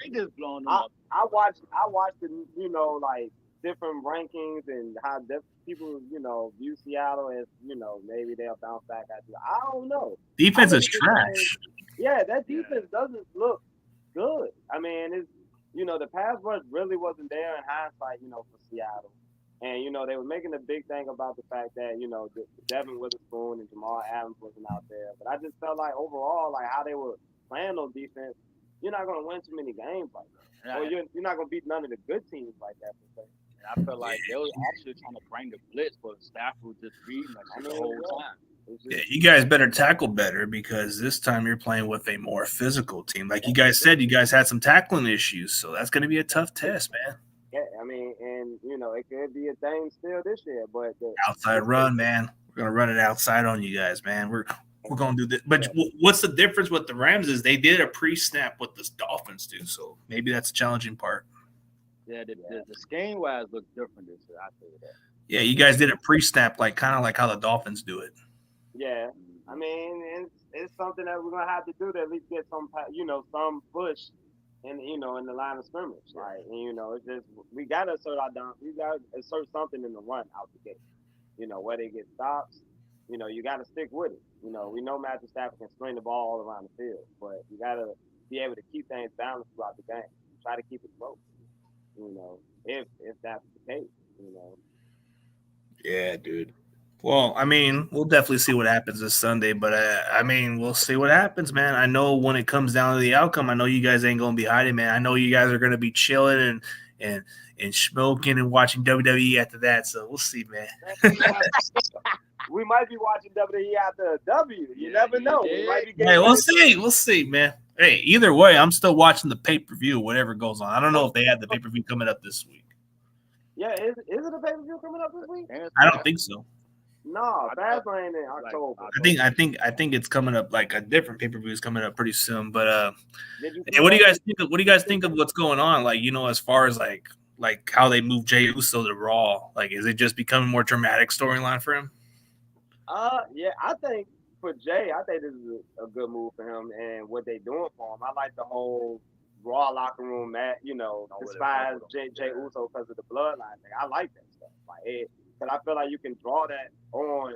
they just blown them up. I watched the you know like different rankings and how people you know view Seattle as you know maybe they'll bounce back after. I don't know. Defense is trash. Yeah, that defense doesn't look good. I mean, it's you know the pass rush really wasn't there in hindsight. You know for Seattle. And you know they were making a big thing about the fact that you know Devin Witherspoon and Jamal Adams wasn't out there, but I just felt like overall, like how they were playing on defense, you're not going to win too many games like that, or you're not going to beat none of the good teams like that. Per se. And I felt like they were actually trying to bring the blitz, but Stafford was just reading like the whole time. Yeah, you guys better tackle better because this time you're playing with a more physical team. Like you guys said, you guys had some tackling issues, so that's going to be a tough test, man. Yeah, I mean, and you know, it could be a thing still this year, but the outside run, man. We're gonna run it outside on you guys, man. We're gonna do this. But what's the difference with the Rams is they did a pre-snap what the Dolphins do, so maybe that's a challenging part. Yeah, the scheme wise looked different this year. I tell you that. Yeah, you guys did a pre-snap like kind of like how the Dolphins do it. Yeah, I mean, it's something that we're gonna have to do to at least get some, you know, some push. In the line of scrimmage, like and, you know, it's just we gotta assert something in the run out the gate. You know, where they get stops, you know, you gotta stick with it. You know, we know Matthew Stafford can string the ball all around the field, but you gotta be able to keep things balanced throughout the game. Try to keep it close. You know, if that's the case, you know. Yeah, dude. Well, I mean, we'll definitely see what happens this Sunday, but I mean, we'll see what happens, man. I know when it comes down to the outcome, I know you guys ain't gonna be hiding, man. I know you guys are gonna be chilling and smoking and watching WWE after that. So we'll see, man. We might be watching WWE after a W. You never know. Hey, we'll see. We'll see, man. Hey, either way, I'm still watching the pay-per-view, whatever goes on. I don't know if they have the pay-per-view coming up this week. Yeah, is it a pay-per-view coming up this week? I don't think so. No, Fastlane in October. I think it's coming up like a different pay-per-view is coming up pretty soon. But hey, what do you guys think of what's going on? Like, you know, as far as like how they move Jey Uso to Raw, like is it just becoming more dramatic storyline for him? Yeah, I think for Jay, I think this is a good move for him and what they doing for him. I like the whole Raw locker room, you know, despise Jey Uso because of the bloodline thing. I like that stuff. Like, because I feel like you can draw that on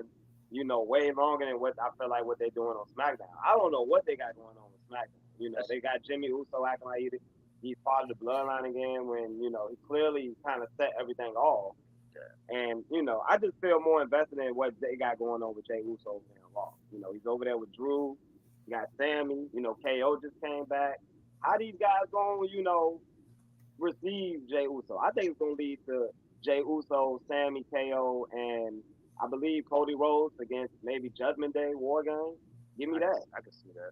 way longer than what I feel like what they're doing on SmackDown. I don't know what they got going on with SmackDown. They got Jimmy Uso acting like he's part of the bloodline again when, he clearly kind of set everything off. Yeah. And, I just feel more invested in what they got going on with Jey Uso and Raw. He's over there with Drew. You got Sammy. KO just came back. How these guys going to, receive Jey Uso? I think it's going to lead to Jey Uso, Sammy, KO, and I believe Cody Rhodes against maybe Judgment Day, War Games. Give me that. I can see that.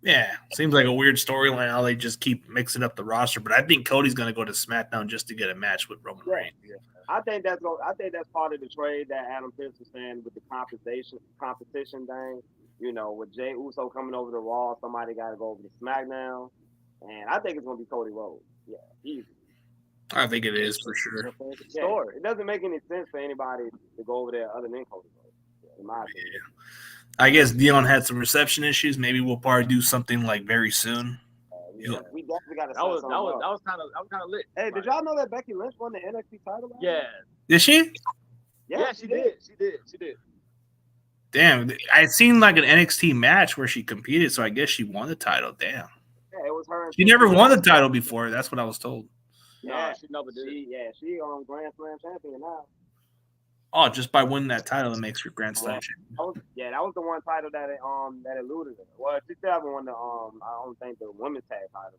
Yeah, seems like a weird storyline how they just keep mixing up the roster. But I think Cody's going to go to SmackDown just to get a match with Roman Reigns. Yeah. I think that's part of the trade that Adam Pearce was saying with the competition thing. With Jey Uso coming over to Raw, somebody got to go over to SmackDown, and I think it's going to be Cody Rhodes. Yeah, easy. I think it is for sure. Yeah, it doesn't make any sense for anybody to go over there other than Cody Rhodes, in my opinion. Yeah. I guess Dion had some reception issues. Maybe we'll probably do something like very soon. We definitely got to. That was kind of lit. Hey, did y'all know that Becky Lynch won the NXT title? Yeah. Did she? Yeah, she did. She did. Damn, I seen like an NXT match where she competed, so I guess she won the title. Damn. Yeah, it was her. She never won the title before. That's what I was told. Yeah, she never did. She Grand Slam champion now. Oh, just by winning that title, it makes her Grand Slam champion. That was the one title that eluded her. Well, she still haven't won the I don't think the women's tag title.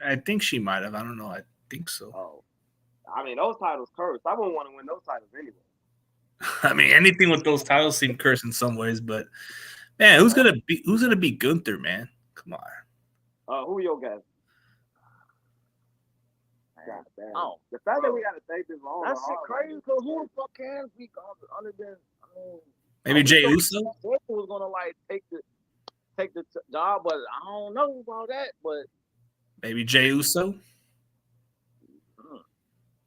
I think she might have. I don't know. I think so. Oh, I mean those titles cursed. I wouldn't want to win those titles anyway. I mean, anything with those titles seem cursed in some ways, but man, who's gonna be Gunther, man? Come on. Who your guys? Oh, the fact that we got to take this long. That's crazy. Because who the fuck can be other than maybe Jey Uso was gonna take the job, but I don't know about that. But maybe Jey Uso.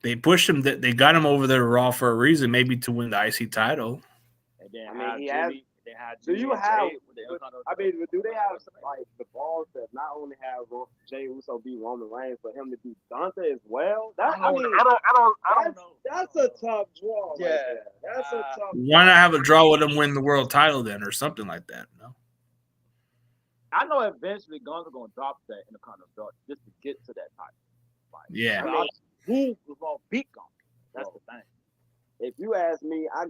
They pushed him. They got him over there Raw for a reason, maybe to win the IC title. And then do they have like the balls that not only have Jey Uso beat Roman Reigns, but him to beat Gunther as well? I don't know. That's a tough draw. Yeah, right there. That's a tough. Why not have a draw with him win the world title then, or something like that? No. I know eventually Gunther gonna drop that in the Intercontinental belt just to get to that title. Yeah. Who was gonna beat Gunther? That's the thing. If you ask me, I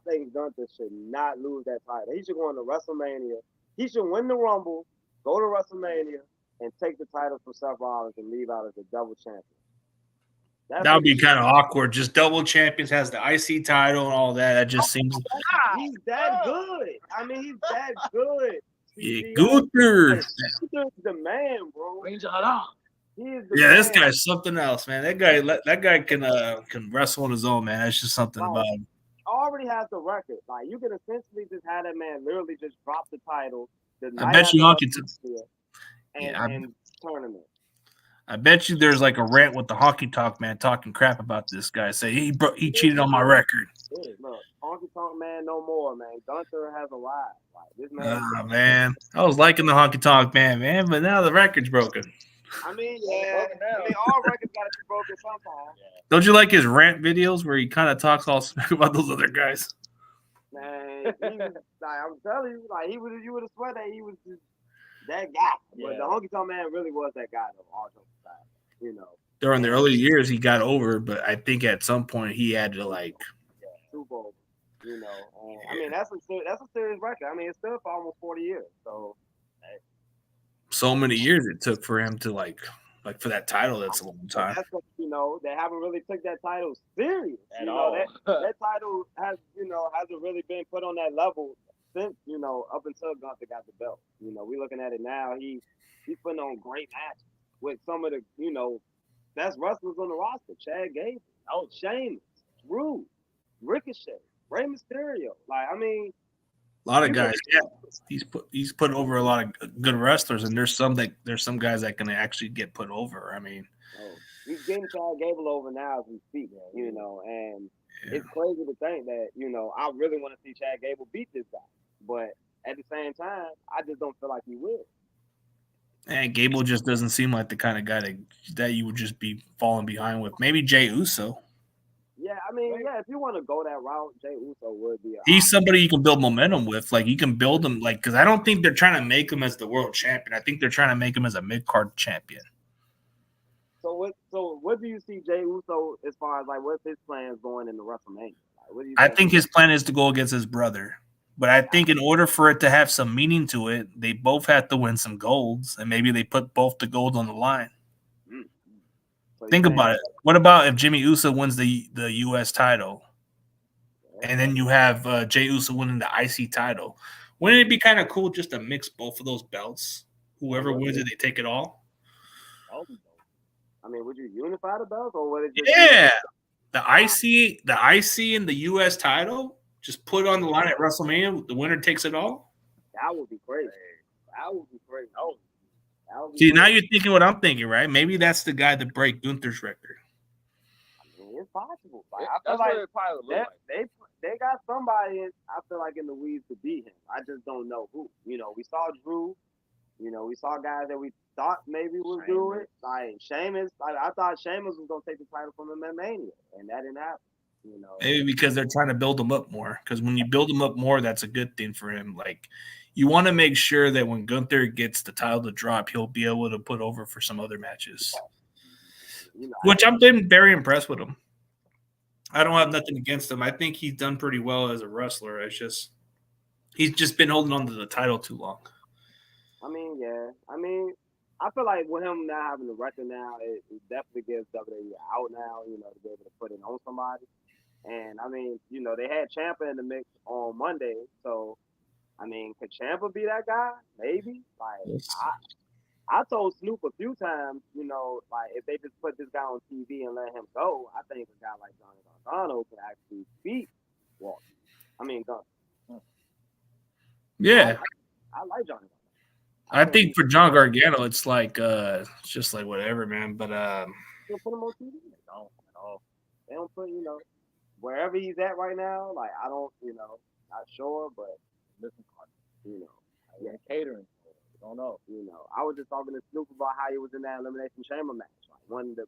think Gunther should not lose that title. He should go into WrestleMania. He should win the Rumble, go to WrestleMania, and take the title from Seth Rollins and leave out as a double champion. That would be kind of awkward. Just double champions has the IC title and all that. That just seems. He's that good. I mean, he's that good. Yeah, Gunther. Gunther's the man, bro. This guy's something else, man. That guy can wrestle on his own, man. That's just something about him. Already has the record. Like you can essentially just have that man literally just drop the title. I bet you Honky and tournament. I bet you there's like a rant with the Honky Talk man talking crap about this guy. Say he cheated on my record. Look, Honky Talk man, no more, man. Gunther has arrived. Like this man. Man, I was liking the Honky Talk man, but now the record's broken. I mean, all records got to be broken sometime. Don't you like his rant videos where he kind of talks all smack about those other guys? Man, I'm telling you, like you would have swear that he was just that guy. But the Honky Tonk Man really was that guy, though. All jokes aside, During the early years, he got over, but I think at some point he had to super over. I mean, that's a serious record. I mean, it's still for almost 40 years. So many years it took for him to for that title. That's a long time. That's what, they haven't really took that title serious at all. That title hasn't really been put on that level since up until Gunther got the belt. We looking at it now. He's putting on great matches with some of the best wrestlers on the roster. Chad Gable, Sheamus, Drew, Ricochet, Rey Mysterio. A lot of guys, he's put over a lot of good wrestlers, and there's some guys that can actually get put over. I mean, he's getting Chad Gable over now as we speak, and it's crazy to think that I really want to see Chad Gable beat this guy, but at the same time, I just don't feel like he will. And Gable just doesn't seem like the kind of guy that you would just be falling behind with. Maybe Jey Uso. Yeah, I mean, yeah, if you want to go that route, Jey Uso would be. He's somebody you can build momentum with. Like, you can build him, like, because I don't think they're trying to make him as the world champion. I think they're trying to make him as a mid-card champion. So what do you see Jey Uso as far as like what's his plans going into WrestleMania? Like, what do you I think his plan is to go against his brother. But I think in order for it to have some meaning to it, they both have to win some golds, and maybe they put both the golds on the line. So Think about it. What about if Jimmy Uso wins the U.S. title, and then you have Jey Uso winning the IC title? Wouldn't it be kind of cool just to mix both of those belts? Whoever wins it, they take it all. I mean, would you unify the belts or would it just the IC and the U.S. title? Just put it on the line at WrestleMania. The winner takes it all. That would be crazy. That would be crazy. See, now you're thinking what I'm thinking, right? Maybe that's the guy that break Gunther's record. I mean, it's possible. Like, I feel like it probably look like. They got somebody I feel like in the weeds to beat him. I just don't know who. You know, we saw Drew. You know, we saw guys that we thought maybe would do it. Like Sheamus. I thought Sheamus was gonna take the title from him at Mania, and that didn't happen. You know, maybe because they're trying to build him up more. Because when you build him up more, that's a good thing for him. Like, you want to make sure that when Gunther gets the title to drop, he'll be able to put over for some other matches. You know, which I've been very impressed with him. I don't have nothing against him. I think he's done pretty well as a wrestler. It's just he's just been holding on to the title too long. I mean, yeah. I mean, I feel like with him now having the record now, it definitely gives WWE out now, you know, to be able to put it on somebody. And, I mean, you know, they had Ciampa in the mix on Monday. So, I mean, could Ciampa be that guy? Maybe. Like, yes. I told Snoop a few times, you know, like, if they just put this guy on TV and let him go, I think a guy like Johnny Gargano could actually beat Walter. I mean, Gunther. Yeah. I like Johnny Gargano. I think for John Gargano, it's like, it's just like whatever, man. But, they put him on TV? They don't put, you know, wherever he's at right now, like, I don't, you know, not sure, but listen, you know, yeah, catering. I don't know, you know. I was just talking to Snoop about how he was in that Elimination Chamber match, like one that,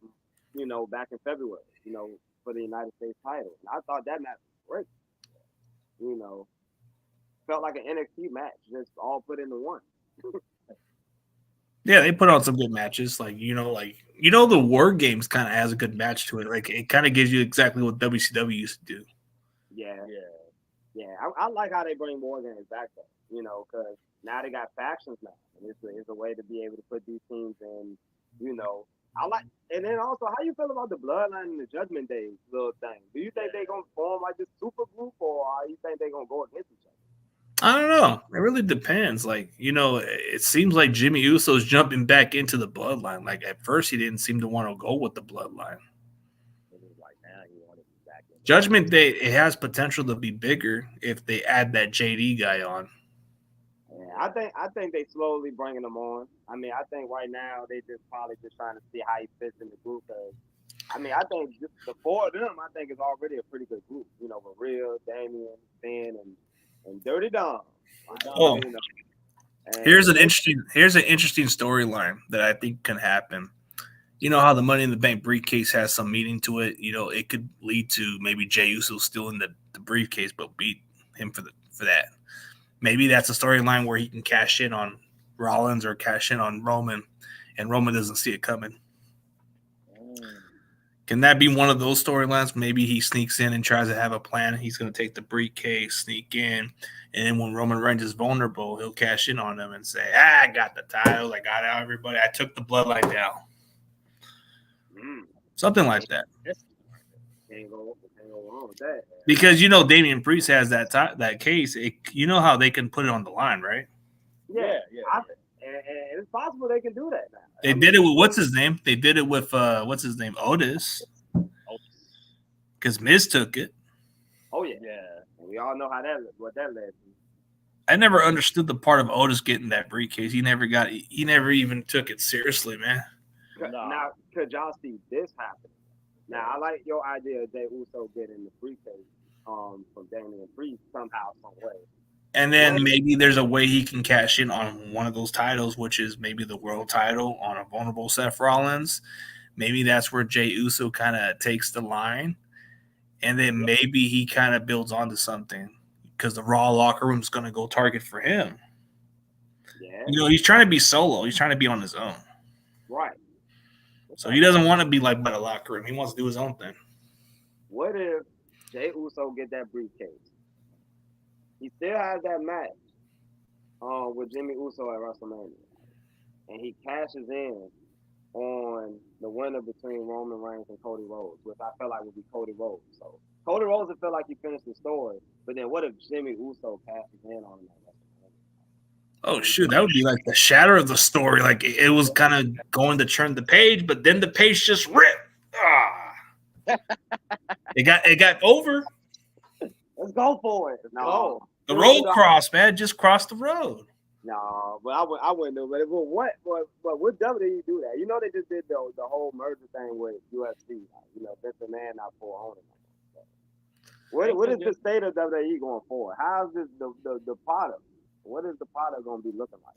you know, back in February, you know, for the United States title. And I thought that match was great. You know, felt like an NXT match, just all put into one. Yeah, they put on some good matches. Like, the War Games kind of has a good match to it. Like, it kind of gives you exactly what WCW used to do. Yeah. I like how they bring War Games back, though, you know, because now they got factions now. And it's a way to be able to put these teams in, you know. And then also, how you feel about the Bloodline and the Judgment Day little thing? Do you think they're going to form like this super group, or you think they're going to go against each other? I don't know. It really depends. Like, you know, it seems like Jimmy Uso's jumping back into the Bloodline. Like, at first, he didn't seem to want to go with the Bloodline. Like, now he wanted to be back in. Judgment Day, it has potential to be bigger if they add that JD guy on. Yeah, I think they slowly bringing him on. I mean, I think right now they just probably just trying to see how he fits in the group. I mean, I think just the four of them, I think is already a pretty good group. You know, with Real, Damian, Finn, and Dirty Dom. Oh, you know. Here's an interesting storyline that I think can happen. You know how the Money in the Bank briefcase has some meaning to it. You know, it could lead to maybe Jey Uso still in the briefcase, but beat him for that. Maybe that's a storyline where he can cash in on Rollins or cash in on Roman, and Roman doesn't see it coming. Can that be one of those storylines? Maybe he sneaks in and tries to have a plan. He's going to take the briefcase, sneak in, and then when Roman Reigns is vulnerable, he'll cash in on him and say, I got the titles, I got everybody, I took the bloodline down. Something like that. Can't go wrong with that. Because, you know, Damian Priest has that case. You know how they can put it on the line, right? Yeah. And it's possible they can do that now. They did it with what's his name? They did it with Otis. Because Miz took it. Oh yeah. And we all know what that led to. I never understood the part of Otis getting that briefcase. He never even took it seriously, man. Now, could y'all see this happen? Now, I like your idea of Jey Uso getting the briefcase from Damian Priest somehow, some way. And then maybe there's a way he can cash in on one of those titles, which is maybe the world title on a vulnerable Seth Rollins. Maybe that's where Jey Uso kind of takes the line. and then maybe he kind of builds onto something because the Raw locker room is going to go target for him. Yeah. He's trying to be solo. He's trying to be on his own. Right. So he doesn't want to be like by the locker room. He wants to do his own thing. What if Jey Uso get that briefcase? He still has that match with Jimmy Uso at WrestleMania, and he cashes in on the winner between Roman Reigns and Cody Rhodes, which I feel like would be Cody Rhodes. So Cody Rhodes would feel like he finished the story, but then what if Jimmy Uso cashes in on him at WrestleMania? Oh, shoot. That would be like the shatter of the story. Like it was kind of going to turn the page, but then the page just ripped. It got over. Let's go for it. No. The road cross, man. Just cross the road. No, but I wouldn't do it. But would WWE do that? They just did the whole merger thing with UFC. Vince McMahon not for owning. What is the state of WWE going forward? How is this the product? What is the product going to be looking like?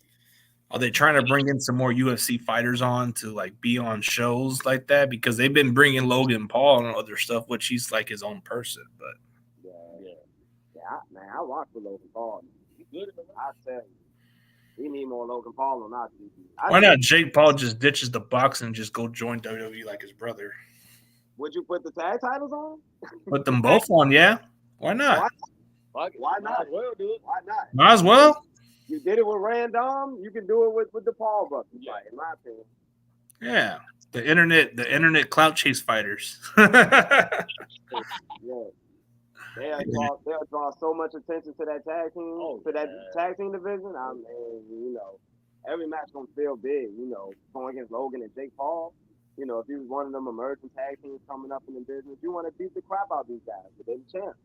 Are they trying to bring in some more UFC fighters on to like be on shows like that? Because they've been bringing Logan Paul and other stuff, which he's like his own person. But I watch for Logan Paul. I tell you, we need more Logan Paul on our TV. Why not Jake Paul just ditches the boxing and just go join WWE like his brother? Would you put the tag titles on? Put them both on, yeah. Why not? Why not? Well, dude. Why not? Might as well. You did it with Random. You can do it with the Paul brothers, right? In my opinion. Yeah, the internet clout chase fighters. Yeah. They'll draw so much attention to that tag team, tag team division. I mean, every match gonna feel big. Going against Logan and Jake Paul. If you was one of them emerging tag teams coming up in the business, you want to beat the crap out of these guys, but they're the champ.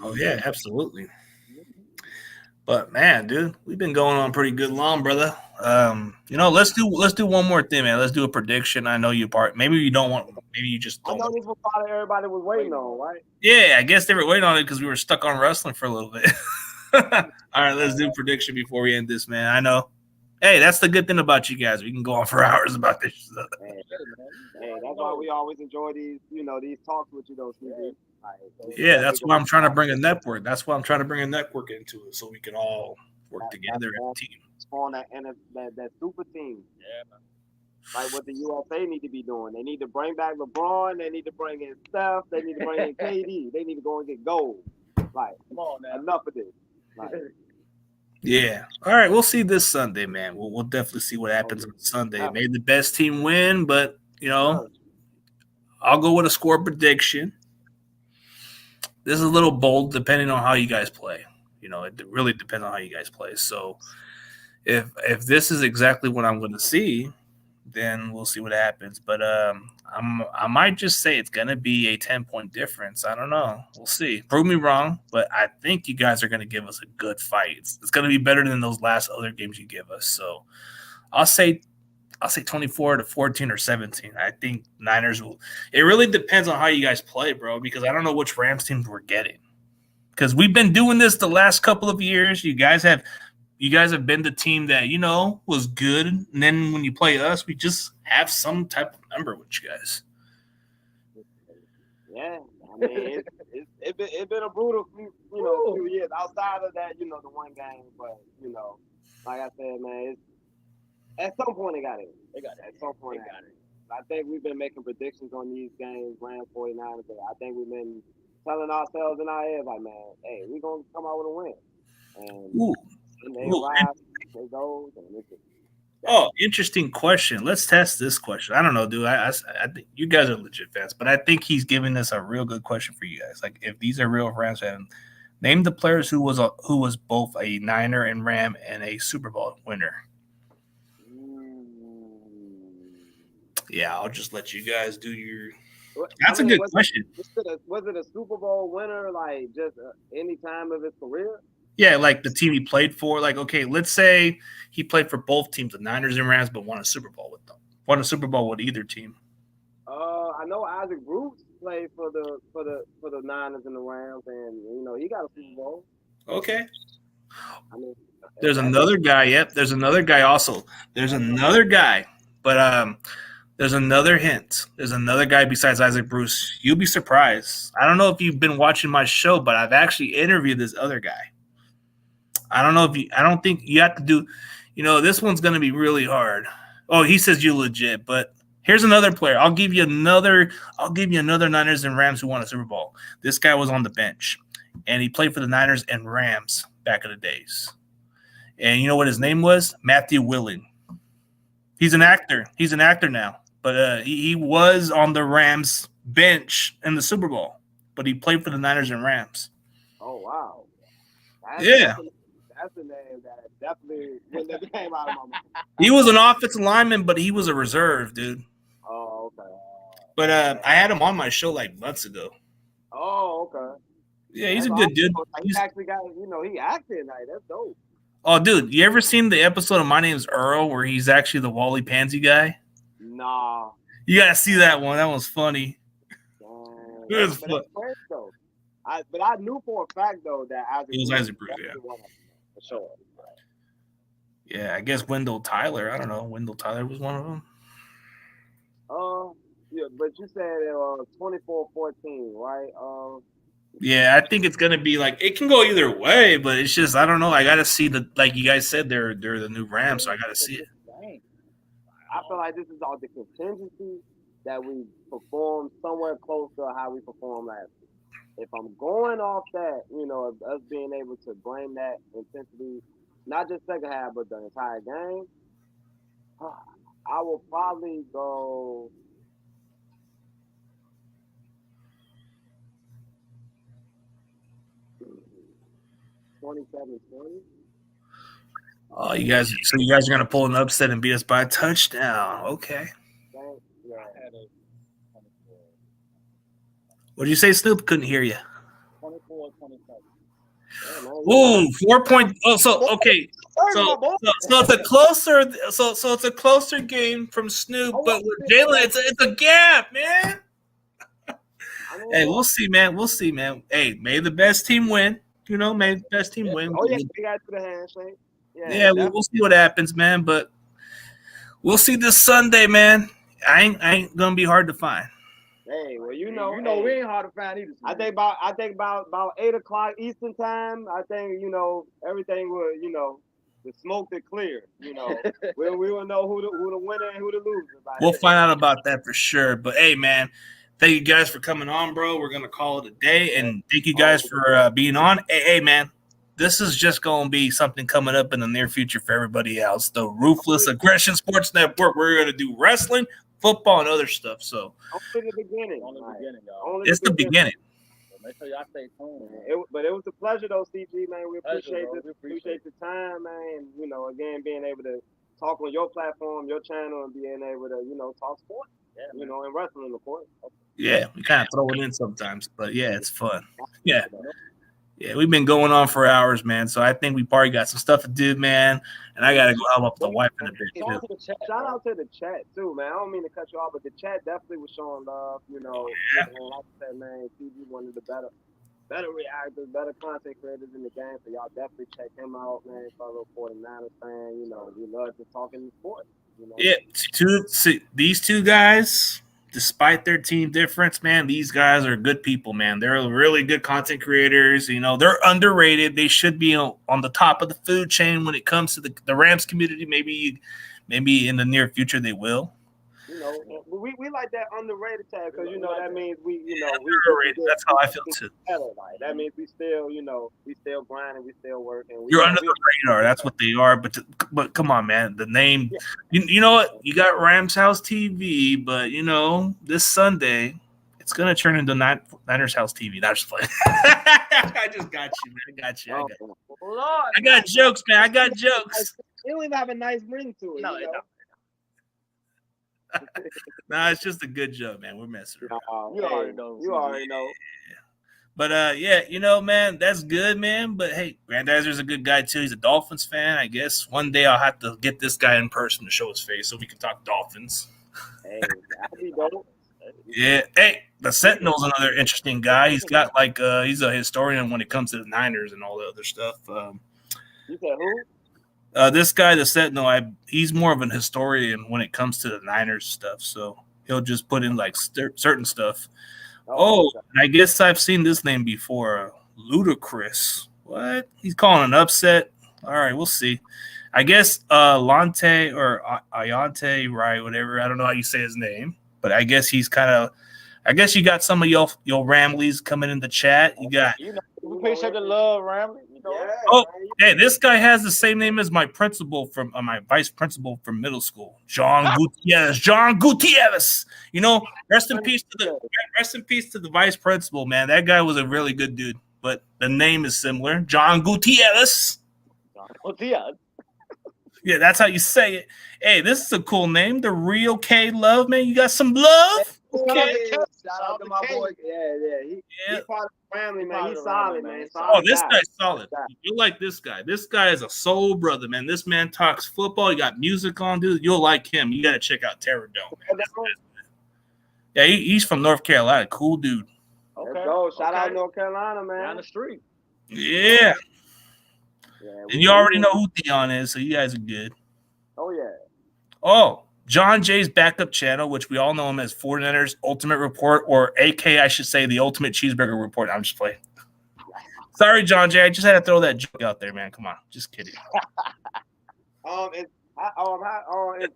Oh yeah, absolutely. But man, dude, we've been going on pretty good long, brother. Let's do one more thing, man. Let's do a prediction. I know you maybe you don't want. Maybe you just don't. I know this was part of everybody was waiting on, right? Yeah, I guess they were waiting on it because we were stuck on wrestling for a little bit. All right, let's do prediction before we end this, man. I know. Hey, that's the good thing about you guys. We can go on for hours about this stuff. Hey, that's why we always enjoy these talks with you, those CJ. Yeah, that's why I'm trying to bring a network. That's why I'm trying to bring a network into it so we can all work together as a team. On that super team. Yeah, man. Like what the USA need to be doing. They need to bring back LeBron. They need to bring in Steph. They need to bring in KD. They need to go and get gold. Like, come on, man. Enough of this. Like, yeah. All right. We'll see this Sunday, man. We'll definitely see what happens on Sunday. Maybe the best team win, but, I'll go with a score prediction. This is a little bold depending on how you guys play. It really depends on how you guys play. So if this is exactly what I'm going to see, then we'll see what happens. But I might just say it's going to be a 10-point difference. I don't know. We'll see. Prove me wrong, but I think you guys are going to give us a good fight. It's going to be better than those last other games you give us. So I'll say 24-14 or 17. I think Niners will. It really depends on how you guys play, bro, because I don't know which Rams teams we're getting. Because we've been doing this the last couple of years. You guys have been the team that, was good. And then when you play us, we just have some type of number with you guys. Yeah. I mean, it's been a brutal few years outside of that, the one game. But, like I said, man, at some point they got it. At some point they got it. I think we've been making predictions on these games, Rams 49ers. I think we've been telling ourselves in our heads, like, man, hey, we're going to come out with a win. And they rise, they go. Interesting question. Let's test this question. I don't know, dude. I think you guys are legit fans, but I think he's giving us a real good question for you guys. Like, if these are real Rams fans, name the players who was both a Niner and Ram and a Super Bowl winner. Yeah, I'll just let you guys do your. That's a good question. Was it a Super Bowl winner, like just any time of his career? Yeah, like the team he played for. Like, okay, let's say he played for both teams, the Niners and Rams, but won a Super Bowl with them. Won a Super Bowl with either team. I know Isaac Bruce played for the Niners and the Rams, and he got a Super Bowl. Okay. There's another guy. Yep, there's another guy also. There's another guy, but There's another hint. There's another guy besides Isaac Bruce. You'll be surprised. I don't know if you've been watching my show, but I've actually interviewed this other guy. I don't think you have to do, this one's going to be really hard. Oh, he says you legit, but here's another player. I'll give you another Niners and Rams who won a Super Bowl. This guy was on the bench, and he played for the Niners and Rams back in the days. And you know what his name was? Matthew Willing. He's an actor. He's an actor now, but he was on the Rams bench in the Super Bowl, but he played for the Niners and Rams. Oh, wow. That's a name that definitely came out of my mind. He was an offensive lineman, but he was a reserve, dude. Oh, okay. But I had him on my show like months ago. Oh, okay. Yeah, he's a good dude. He actually got, he acted like that's dope. Oh, dude, you ever seen the episode of My Name's Earl where he's actually the Wally Pansy guy? Nah. You gotta see that one. That one's funny. It was fun. Though. But I knew for a fact though that Isaac Bruce, yeah. For sure. Yeah, I guess Wendell Tyler. I don't know. Wendell Tyler was one of them. Yeah, but you said it was 24-14, right? Yeah, I think it's gonna be like it can go either way, but it's just I don't know. I gotta see like you guys said they're the new Rams, so I gotta see it. I feel like this is all the contingency that we performed somewhere close to how we performed last week. If I'm going off that, of us being able to bring that intensity, not just second half, but the entire game, I will probably go 27-20. Oh, you guys are gonna pull an upset and beat us by a touchdown. Okay. Yeah. What did you say, Snoop? Couldn't hear you. 24-27. Ooh, 4 point. Oh, so okay. So it's a closer. So it's a closer game from Snoop, but with Jalen, it's a gap, man. Hey, we'll see, man. We'll see, man. Hey, may the best team win. May the best team win. Oh yeah, we got to the handshake. Yeah, we'll see what happens, man. But we'll see this Sunday, man. I ain't gonna be hard to find. Hey, well, we ain't hard to find either. I think about 8:00 Eastern time. I think everything will the smoke to clear. we will know who the winner and who the loser. We'll find out about that for sure. But hey, man, thank you guys for coming on, bro. We're gonna call it a day, and thank you guys for being on. Hey, man. This is just going to be something coming up in the near future for everybody else. The Ruthless Aggression Sports Network. We're going to do wrestling, football, and other stuff. So only the beginning. Y'all. It's the beginning. Make sure y'all stay tuned. But it was a pleasure, though, CG, man. We appreciate the time, man. And, again, being able to talk on your platform, your channel, and being able to, talk sports. Yeah, and wrestling, of course. Yeah, we kind of throw it in sometimes. But, yeah, it's fun. Yeah. Yeah, we've been going on for hours, man. So I think we probably got some stuff to do, man. And I got to go help up the wife in a bit, too. Shout out to the chat, too, man. I don't mean to cut you off, but the chat definitely was showing love. And like I said, man, CG one of the better reactors, better content creators in the game. So y'all definitely check him out, man. Fellow 49ers fan. We love to talk in the sport. Yeah, these two guys, despite their team difference, man, these guys are good people, man. They're really good content creators. They're underrated. They should be on the top of the food chain when it comes to the Rams community. Maybe in the near future they will. We like that underrated tag because that means we underrated. That's how I feel too. That means we still grinding, we still working. You're under the radar. That's what they are. But come on, man. The name, you know what? You got Rams House TV, but this Sunday it's gonna turn into Niners House TV. That's just playing. I just got you, man. I got jokes, man. I got jokes. It don't even have a nice ring to it. No, Nah, it's just a good joke, man. We're messing around. You already know. Yeah. But man, that's good, man. But hey, Grandizer's a good guy too. He's a Dolphins fan. I guess one day I'll have to get this guy in person to show his face so we can talk Dolphins. Hey, that'd be dope. Yeah. Hey, the Sentinel's another interesting guy. He's got he's a historian when it comes to the Niners and all the other stuff. You said who? This guy, the Sentinel, he's more of an historian when it comes to the Niners stuff. So he'll just put in like certain stuff. Oh, I guess I've seen this name before. Ludacris. What? He's calling an upset. All right, we'll see. I guess Lante or Ayante, right? Whatever. I don't know how you say his name, but I guess he's kind of. I guess you got some of your Ramleys coming in the chat. You got. We appreciate the love, Ramley. Oh, hey, this guy has the same name as my principal from my vice principal from middle school, John Gutierrez. John Gutierrez. You know, rest in peace to the vice principal, man. That guy was a really good dude, but the name is similar, John Gutierrez. Gutierrez. Yeah, that's how you say it. Hey, this is a cool name. The Real K Love, man. You got some love? Okay. Shout out to my boy. Yeah. He part of the family, man. He's solid, man. This guy's solid. You'll like this guy. This guy is a soul brother, man. This man talks football. You got music on, dude. You'll like him. You got to check out Terror Dome. Yeah, he's from North Carolina. Cool dude. Okay. Let's go. Shout out North Carolina, man. Down the street. Yeah. And you already know who Theon is, so you guys are good. Oh, yeah. Oh, John Jay's backup channel, which we all know him as 49ers Ultimate Report, or AK, I should say, the Ultimate Cheeseburger Report. I'm just playing. Sorry, John Jay. I just had to throw that joke out there, man. Come on. Just kidding. Is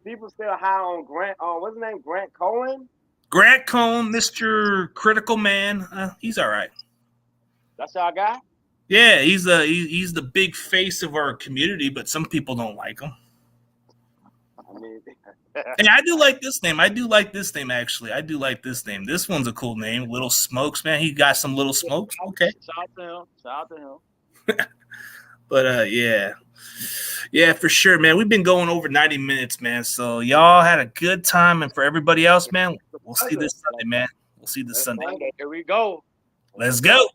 people still high on Grant? What's his name? Grant Cohen? Grant Cohen, Mr. Critical Man. He's all right. That's our guy? Yeah, he's the big face of our community, but some people don't like him. And I do like this name. Actually. I do like this name. This one's a cool name. Little Smokes, man. He got some Little Smokes. Okay. Shout out to him. But yeah. Yeah, for sure, man. We've been going over 90 minutes, man. So y'all had a good time. And for everybody else, man, we'll see this Sunday, man. We'll see this Sunday. Here we go. Let's go.